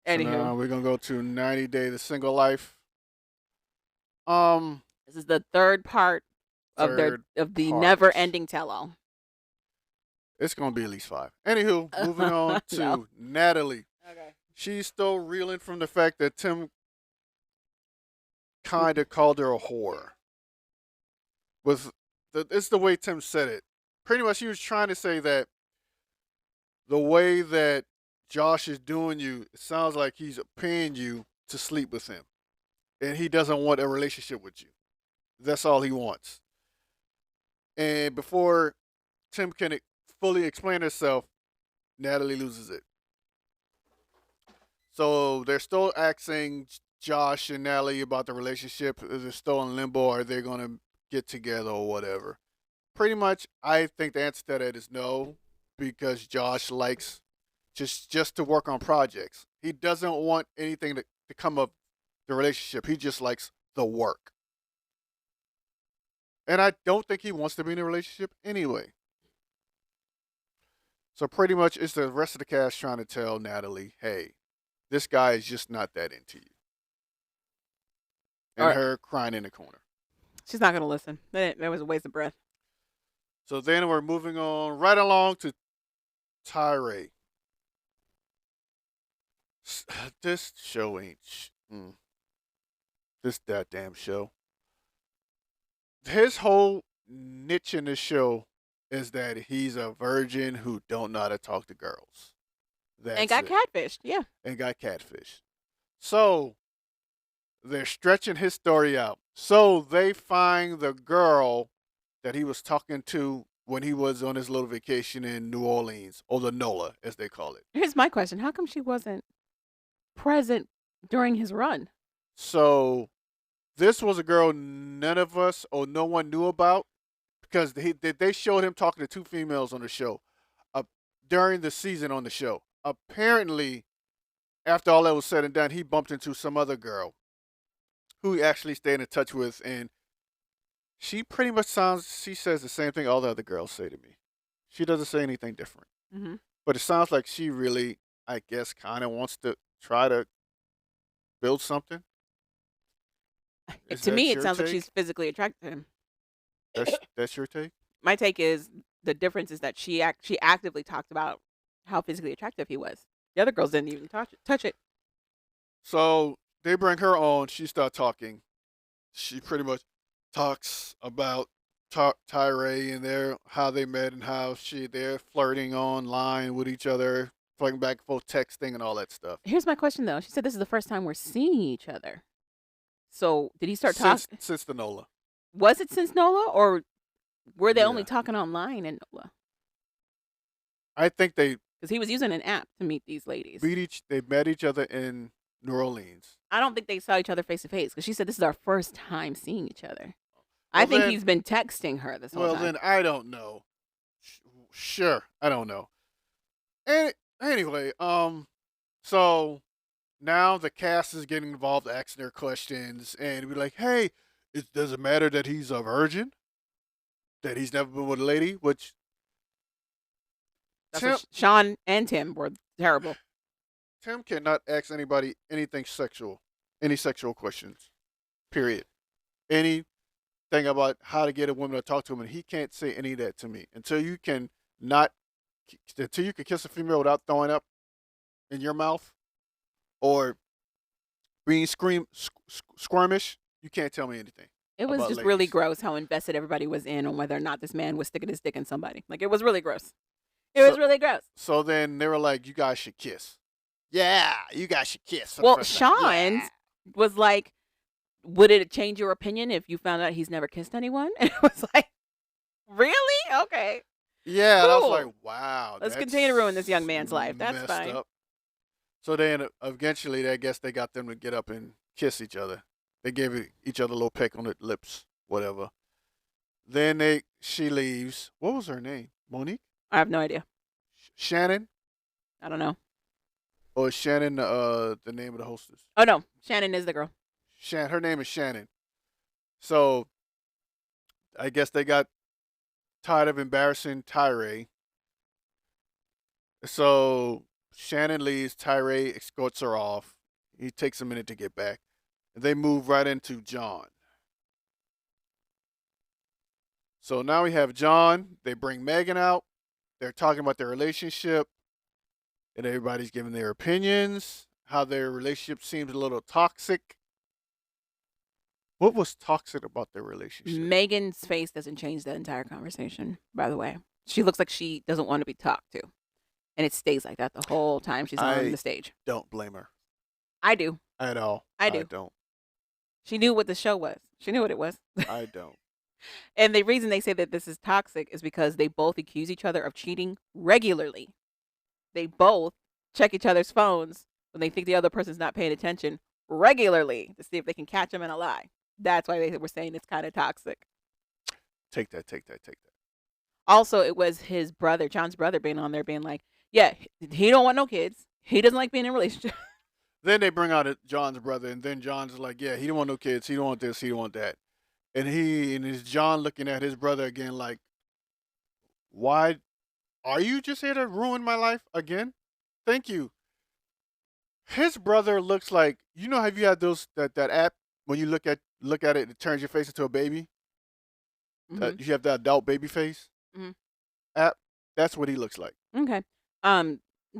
Speaker 2: Anywho,
Speaker 1: now we're gonna go to 90 Day the Single Life.
Speaker 2: this is the third part of the never ending tell all.
Speaker 1: It's gonna be at least 5. Anywho, moving on to
Speaker 2: No.
Speaker 1: Natalie.
Speaker 2: Okay.
Speaker 1: She's still reeling from the fact that Tim kind of called her a whore. It's the way Tim said it. Pretty much, he was trying to say that the way that Josh is doing you, it sounds like he's paying you to sleep with him, and he doesn't want a relationship with you. That's all he wants. And before Tim can fully explain herself, Natalie loses it. So they're still asking Josh and Natalie about the relationship. Is it still in limbo? Are they going to get together or whatever? Pretty much, I think the answer to that is no, because Josh likes just to work on projects. He doesn't want anything to come of the relationship. He just likes the work. And I don't think he wants to be in a relationship anyway. So pretty much it's the rest of the cast trying to tell Natalie, hey, this guy is just not that into you. And her crying in the corner.
Speaker 2: She's not going to listen. That was a waste of breath.
Speaker 1: So then we're moving on right along to Tyree. This show ain't that damn show. His whole niche in the show is that he's a virgin who don't know how to talk to girls.
Speaker 2: And
Speaker 1: That's
Speaker 2: got
Speaker 1: it.
Speaker 2: catfished. Yeah.
Speaker 1: And got catfished. So they're stretching his story out. So they find the girl that he was talking to when he was on his little vacation in New Orleans, or the NOLA, as they call it.
Speaker 2: Here's my question: how come she wasn't present during his run?
Speaker 1: So this was a girl none of us or no one knew about because they showed him talking to two females on the show uh, during the season on the show. Apparently, after all that was said and done, he bumped into some other girl who he actually stayed in touch with, and she pretty much she says the same thing all the other girls say to me. She doesn't say anything different.
Speaker 2: Mm-hmm.
Speaker 1: But it sounds like she really, I guess, kind of wants to try to build something. Is
Speaker 2: To me,
Speaker 1: that
Speaker 2: it
Speaker 1: your
Speaker 2: sounds like
Speaker 1: take?
Speaker 2: she's physically attracted to him.
Speaker 1: That's your take?
Speaker 2: My take is the difference is that she actively talked about how physically attractive he was. The other girls didn't even touch it.
Speaker 1: So they bring her on. She starts talking. She pretty much talks about Tyree and how they met and how they're flirting online with each other, flirting back and forth, texting and all that stuff.
Speaker 2: Here's my question though. She said this is the first time we're seeing each other. So did he start
Speaker 1: Since
Speaker 2: talking?
Speaker 1: since the NOLA.
Speaker 2: Was it since NOLA, or were they only
Speaker 1: Yeah.
Speaker 2: talking online in NOLA?
Speaker 1: I think they
Speaker 2: Because he was using an app to meet these ladies.
Speaker 1: they met each other in New Orleans.
Speaker 2: I don't think they saw each other face to face because she said this is our first time seeing each other. I
Speaker 1: Well,
Speaker 2: think
Speaker 1: then-
Speaker 2: he's been texting her this whole
Speaker 1: Well,
Speaker 2: time.
Speaker 1: then I don't know. Sure, I don't know. And anyway, so now the cast is getting involved, asking their questions, and we're like, "Hey, does it matter that he's a virgin? That he's never been with a lady?" Which
Speaker 2: That's
Speaker 1: Tim,
Speaker 2: what Sean and Tim were terrible.
Speaker 1: Tim cannot ask anybody anything sexual, any sexual questions. Period. Anything about how to get a woman to talk to him, and he can't say any of that to me until you can kiss a female without throwing up in your mouth or being squirmish. You can't tell me anything.
Speaker 2: It was
Speaker 1: About
Speaker 2: just really
Speaker 1: ladies.
Speaker 2: gross how invested everybody was in on whether or not this man was sticking his dick in somebody. Like, it was really gross. It was really gross.
Speaker 1: So then they were like, "You guys should kiss." Yeah, you guys should kiss. For the
Speaker 2: Well,
Speaker 1: first time.
Speaker 2: Sean's
Speaker 1: Yeah.
Speaker 2: was like, would it change your opinion if you found out he's never kissed anyone? And it was like, really? Okay.
Speaker 1: Yeah, and I was
Speaker 2: Cool.
Speaker 1: like, "Wow."
Speaker 2: Let's
Speaker 1: that's
Speaker 2: continue to ruin this young man's life. That's
Speaker 1: messed
Speaker 2: fine.
Speaker 1: up. So then eventually, I guess they got them to get up and kiss each other. They gave each other a little peck on the lips, whatever. Then she leaves. What was her name? Monique?
Speaker 2: I have no idea.
Speaker 1: Shannon?
Speaker 2: I don't know.
Speaker 1: Or is Shannon the name of the hostess?
Speaker 2: Oh, no. Shannon is the girl.
Speaker 1: Her name is Shannon. So I guess they got tired of embarrassing Tyree. So Shannon leaves. Tyree escorts her off. He takes a minute to get back. And they move right into John. So now we have John. They bring Megan out. They're talking about their relationship. And everybody's giving their opinions. How their relationship seems a little toxic. What was toxic about their relationship?
Speaker 2: Megan's face doesn't change the entire conversation, by the way. She looks like she doesn't want to be talked to. And it stays like that the whole time she's on the stage.
Speaker 1: Don't blame her
Speaker 2: I do.
Speaker 1: at all.
Speaker 2: I do.
Speaker 1: I don't.
Speaker 2: She knew what the show was. She knew what it was.
Speaker 1: I don't.
Speaker 2: And the reason they say that this is toxic is because they both accuse each other of cheating regularly. They both check each other's phones when they think the other person's not paying attention regularly to see if they can catch them in a lie. That's why they were saying it's kind of toxic.
Speaker 1: Take that.
Speaker 2: Also, it was his brother, John's brother, being on there being like, yeah, he don't want no kids. He doesn't like being in a relationship.
Speaker 1: Then they bring out John's brother, and then John's like, yeah, he don't want no kids. He don't want this. He don't want that. And is John looking at his brother again like, why are you just here to ruin my life again? Thank you. His brother looks like, have you had that app when you look at it, it turns your face into a baby?
Speaker 2: Mhm.
Speaker 1: You have that adult baby face
Speaker 2: Mhm.
Speaker 1: app. That's what he looks like.
Speaker 2: Okay.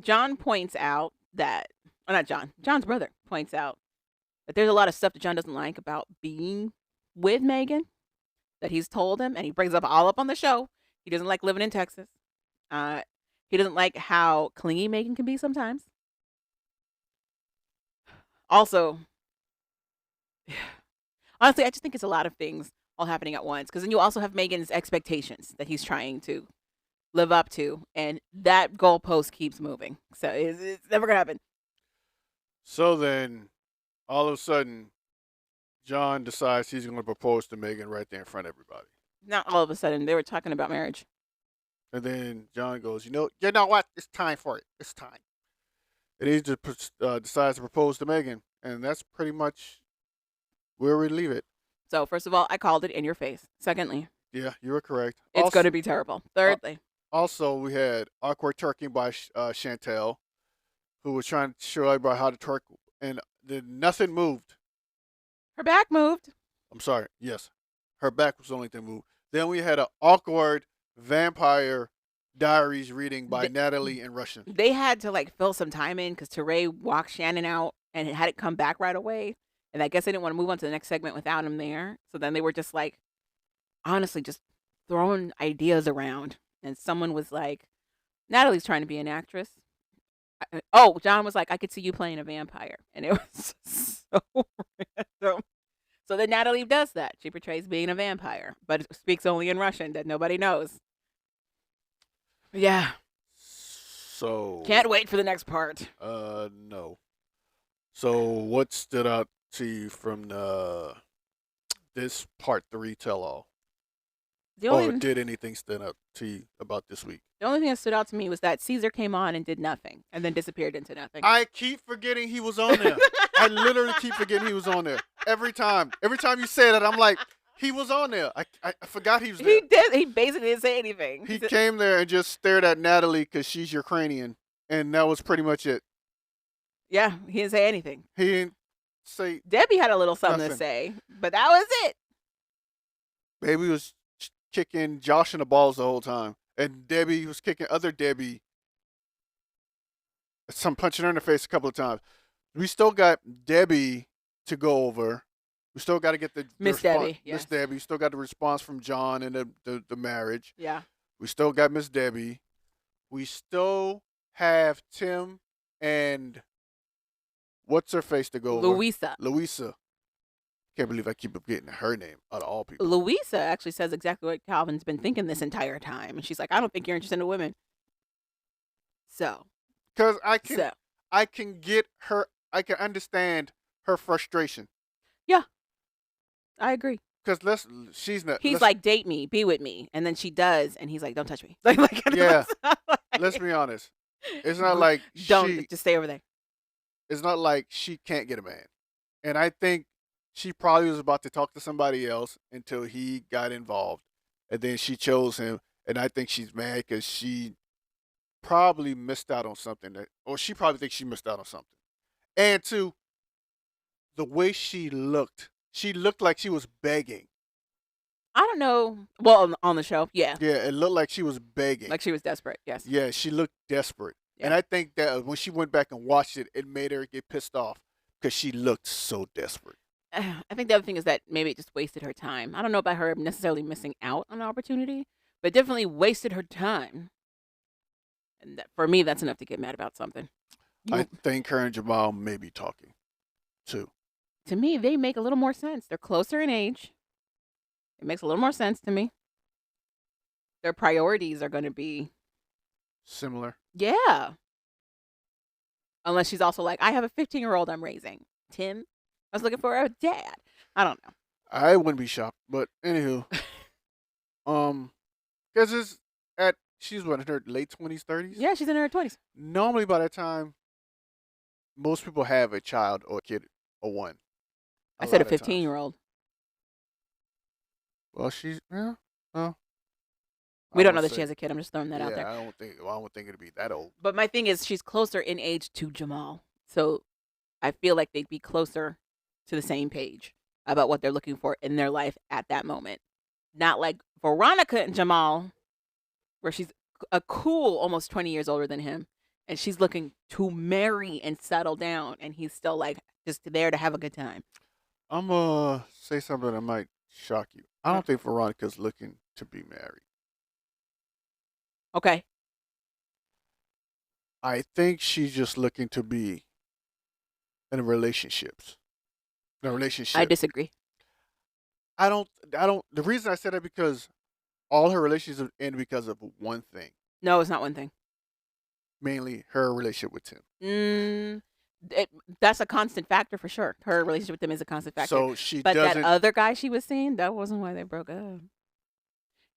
Speaker 2: John points out that, or not John, John's brother points out that there's a lot of stuff that John doesn't like about being with Megan that he's told him, and he brings up all up on the show. He doesn't like living in Texas. He doesn't like how clingy Megan can be sometimes. Also, honestly, I just think it's a lot of things all happening at once. Because then you also have Megan's expectations that he's trying to live up to, and that goalpost keeps moving. So it's never gonna happen.
Speaker 1: So then, all of a sudden, John decides he's going to propose to Megan right there in front of everybody.
Speaker 2: Not all of a sudden they were talking about marriage.
Speaker 1: And then John goes, you know what? It's time for it. It's time. And he just decides to propose to Megan, and that's pretty much where we leave it.
Speaker 2: So first of all, I called it in your face. Secondly,
Speaker 1: Yeah, you were correct.
Speaker 2: it's going to be terrible. Thirdly,
Speaker 1: Also, we had awkward twerking by Chantel, who was trying to show everybody how to twerk, and then nothing moved.
Speaker 2: her back moved.
Speaker 1: I'm sorry. Yes, her back was the only thing moved. Then we had an awkward Vampire Diaries reading by Natalie in Russian.
Speaker 2: They had to like fill some time in because Teray walked Shannon out and it hadn't come back right away. And I guess they didn't want to move on to the next segment without him there. So then they were just like, honestly, just throwing ideas around. And someone was like, Natalie's trying to be an actress. John was like, I could see you playing a vampire. And it was so random. So then Natalie does that. She portrays being a vampire, but speaks only in Russian that nobody knows. Yeah.
Speaker 1: So
Speaker 2: Can't wait for the next part.
Speaker 1: No. So what stood out to you from this part 3 tell-all? Or did anything stand out to you about this week?
Speaker 2: The only thing that stood out to me was that Caesar came on and did nothing and then disappeared into nothing.
Speaker 1: I keep forgetting he was on there. I literally keep forgetting he was on there. Every time you say that, I'm like, he was on there. I forgot he was there.
Speaker 2: He did. He basically didn't say anything.
Speaker 1: He came there and just stared at Natalie because she's Ukrainian, and that was pretty much it.
Speaker 2: Yeah, he didn't say anything.
Speaker 1: He didn't say.
Speaker 2: Debbie had a little something to say, but that was it.
Speaker 1: Baby was kicking Josh in the balls the whole time, and Debbie was kicking other Debbie, punching her in the face a couple of times. We still got Debbie to go over. We still got to get the
Speaker 2: Miss Debbie. Yes.
Speaker 1: Miss Debbie. We still got the response from John and the marriage.
Speaker 2: Yeah.
Speaker 1: We still got Miss Debbie. We still have Tim and what's her face to go over? Louisa. Can't believe I keep getting her name out of all people.
Speaker 2: Louisa actually says exactly what Calvin's been thinking this entire time, and she's like, "I don't think you're interested in women." So,
Speaker 1: because I can get her. I can understand her frustration.
Speaker 2: Yeah, I agree.
Speaker 1: Because she's not.
Speaker 2: He's like, date me, be with me, and then she does, and he's like, don't touch me.
Speaker 1: Yeah. Let's be honest. It's not like
Speaker 2: just stay over there.
Speaker 1: It's not like she can't get a man, and I think she probably was about to talk to somebody else until he got involved, and then she chose him, and I think she's mad because she probably missed out on something or she probably thinks she missed out on something, and two, the way she looked like she was begging.
Speaker 2: I don't know. Well, on the show, yeah.
Speaker 1: Yeah, it looked like she was begging.
Speaker 2: Like she was desperate, yes.
Speaker 1: Yeah, she looked desperate. Yeah. And I think that when she went back and watched it, it made her get pissed off because she looked so desperate.
Speaker 2: I think the other thing is that maybe it just wasted her time. I don't know about her necessarily missing out on an opportunity, but definitely wasted her time. And for me, that's enough to get mad about something.
Speaker 1: I think her and Jamal may be talking, too.
Speaker 2: To me, they make a little more sense. They're closer in age. It makes a little more sense to me. Their priorities are going to be
Speaker 1: similar.
Speaker 2: Yeah. Unless she's also like, I have a 15-year-old I'm raising. Tim, I was looking for a dad. I don't know.
Speaker 1: I wouldn't be shocked, but anywho, because she's what, in her late 20s, 30s.
Speaker 2: Yeah, she's in her 20s.
Speaker 1: Normally, by that time, most people have a child or a kid or one.
Speaker 2: I said a 15-year-old.
Speaker 1: Well, she's well.
Speaker 2: We don't know that she has a kid. I'm just throwing that out there.
Speaker 1: I don't think it'd be that old.
Speaker 2: But my thing is, she's closer in age to Jamal, so I feel like they'd be closer to the same page about what they're looking for in their life at that moment. Not like Veronica and Jamal, where she's a cool almost 20 years older than him, and she's looking to marry and settle down, and he's still like just there to have a good time.
Speaker 1: I'm gonna say something that might shock you. I don't think Veronica's looking to be married.
Speaker 2: Okay.
Speaker 1: I think she's just looking to be in relationships. In a
Speaker 2: I
Speaker 1: relationship.
Speaker 2: disagree.
Speaker 1: I don't. The reason I said that because all her relationships end because of one thing,
Speaker 2: No, it's not one thing.
Speaker 1: mainly her relationship with Tim.
Speaker 2: Mm, that's a constant factor for sure. Her relationship with him is a constant factor.
Speaker 1: So she
Speaker 2: But that
Speaker 1: doesn't.
Speaker 2: other guy she was seeing, that wasn't why they broke up.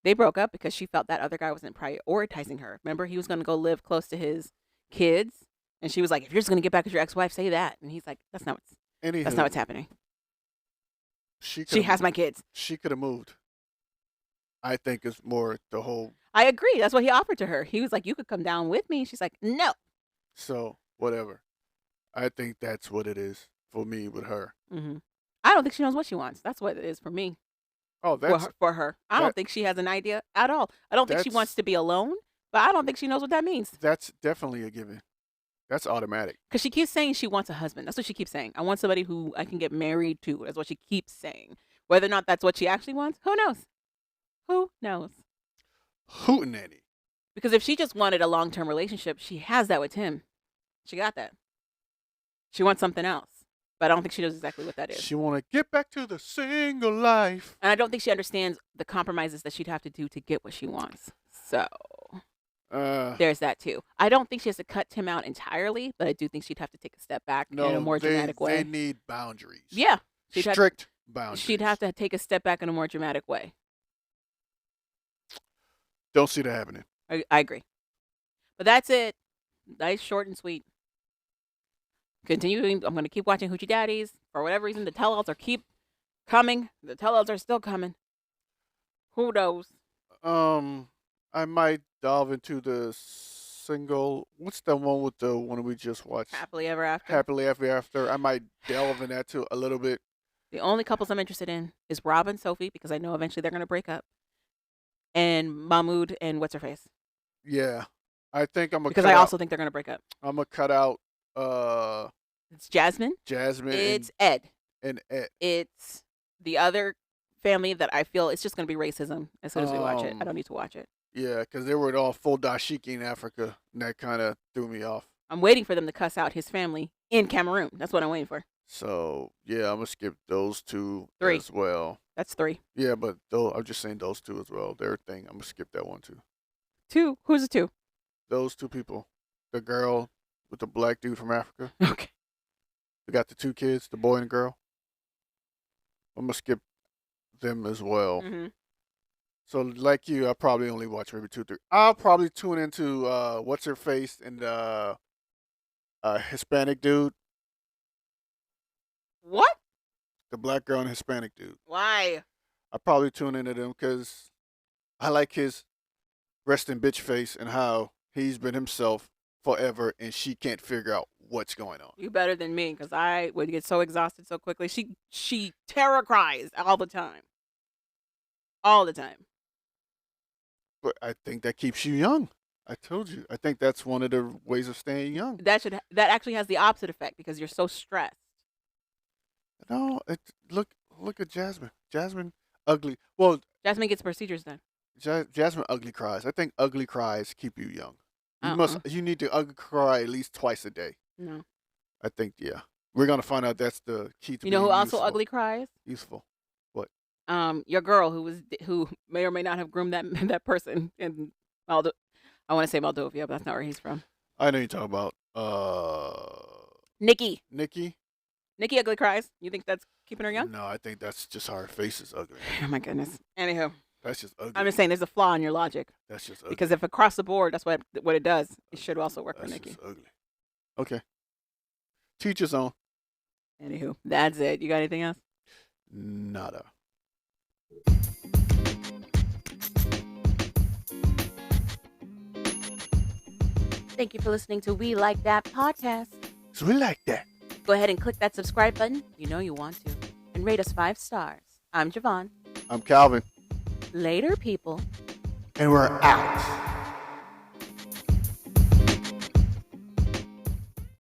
Speaker 2: They broke up because she felt that other guy wasn't prioritizing her. Remember, he was going to go live close to his kids, and she was like, "If you're just going to get back with your ex-wife, say that." And he's like, "That's not
Speaker 1: Anywho,
Speaker 2: what's happening.
Speaker 1: she
Speaker 2: She has my kids."
Speaker 1: She could have moved. I think it's more the whole.
Speaker 2: I agree. That's what he offered to her. He was like, "You could come down with me." She's like, "No."
Speaker 1: So whatever. I think that's what it is for me with her.
Speaker 2: Mm-hmm. I don't think she knows what she wants. That's what it is for me.
Speaker 1: Oh, that's
Speaker 2: For her. I don't think she has an idea at all. I don't think she
Speaker 1: That's-
Speaker 2: wants to be alone, but I don't think she knows what that means.
Speaker 1: that's definitely a given. That's automatic.
Speaker 2: Because she keeps saying she wants a husband. That's what she keeps saying. I want somebody who I can get married to. That's what she keeps saying. Whether or not that's what she actually wants, who knows? Who knows?
Speaker 1: Hootenanny.
Speaker 2: Because if she just wanted a long-term relationship, she has that with him. She got that. She wants something else. But I don't think she knows exactly what that is.
Speaker 1: She want to get back to the single life.
Speaker 2: And I don't think she understands the compromises that she'd have to do to get what she wants. So there's that too. I don't think she has to cut Tim out entirely, but I do think she'd have to take a step back in a more dramatic way.
Speaker 1: They need boundaries.
Speaker 2: Yeah.
Speaker 1: Strict boundaries.
Speaker 2: She'd have to take a step back in a more dramatic way.
Speaker 1: Don't see that happening.
Speaker 2: I agree. But that's it. Nice, short, and sweet. Continuing, I'm going to keep watching Hoochie Daddies. For whatever reason, the tell-alls keep coming. The tell-alls are still coming. Who knows?
Speaker 1: I might delve into the single. What's the one with the one we just watched?
Speaker 2: Happily Ever After.
Speaker 1: Happily Ever After. I might delve in that too a little bit.
Speaker 2: The only couples I'm interested in is Rob and Sophie, because I know eventually they're going to break up. And Mahmoud and what's-her-face.
Speaker 1: Yeah. I think I'm going to
Speaker 2: Because I also think they're going to break up.
Speaker 1: I'm going to cut out
Speaker 2: It's Jasmine.
Speaker 1: Jasmine.
Speaker 2: It's Ed.
Speaker 1: And Ed.
Speaker 2: It's the other family that I feel it's just going to be racism as soon as we watch it. I don't need to watch it.
Speaker 1: Yeah, because they were all full dashiki in Africa, and that kind of threw me off.
Speaker 2: I'm waiting for them to cuss out his family in Cameroon. That's what I'm waiting for.
Speaker 1: So, yeah, I'm going to skip those two
Speaker 2: 3
Speaker 1: as well.
Speaker 2: That's 3.
Speaker 1: Yeah, but I'm just saying those two as well. Their thing. I'm going to skip that one too.
Speaker 2: 2? Who's the 2?
Speaker 1: Those 2 people. The girl with the black dude from Africa.
Speaker 2: Okay.
Speaker 1: We got the 2 kids, the boy and the girl. I'm going to skip them as well.
Speaker 2: Mm-hmm.
Speaker 1: So, like you, I probably only watch maybe 2, 3. I'll probably tune into What's Her Face and Hispanic dude.
Speaker 2: What?
Speaker 1: The black girl and Hispanic dude.
Speaker 2: Why?
Speaker 1: I probably tune into them because I like his resting bitch face and how he's been himself forever and she can't figure out what's going on.
Speaker 2: You better than me, because I would get so exhausted so quickly. She terror cries all the time. All the time.
Speaker 1: But I think that keeps you young. I told you. I think that's one of the ways of staying young.
Speaker 2: That actually has the opposite effect because you're so stressed.
Speaker 1: No, look at Jasmine. Jasmine ugly. Well,
Speaker 2: Jasmine gets procedures done.
Speaker 1: Jasmine ugly cries. I think ugly cries keep you young.
Speaker 2: Uh-uh.
Speaker 1: You need to ugly cry at least twice a day.
Speaker 2: No.
Speaker 1: I think we're gonna find out that's the key to.
Speaker 2: You know who
Speaker 1: being
Speaker 2: also
Speaker 1: useful.
Speaker 2: ugly cries?
Speaker 1: Useful.
Speaker 2: Your girl who may or may not have groomed that person in I want to say Moldova, but that's not where he's from.
Speaker 1: I know you're talking about
Speaker 2: Nikki ugly cries. You think that's keeping her young?
Speaker 1: No, I think that's just how her face is ugly.
Speaker 2: Oh my goodness. Anywho,
Speaker 1: That's just ugly.
Speaker 2: I'm just saying there's a flaw in your logic.
Speaker 1: That's just ugly.
Speaker 2: Because if across the board that's what it does, it should also work for
Speaker 1: That's
Speaker 2: Nikki.
Speaker 1: just ugly. Okay. Teach his own.
Speaker 2: Anywho, that's it. You got anything else?
Speaker 1: Nada.
Speaker 2: Thank you for listening to We Like That podcast.
Speaker 1: So we like that.
Speaker 2: Go ahead and click that subscribe button. You know you want to. And rate us 5 stars. I'm Javon.
Speaker 1: I'm Calvin.
Speaker 2: Later, people.
Speaker 1: And we're out.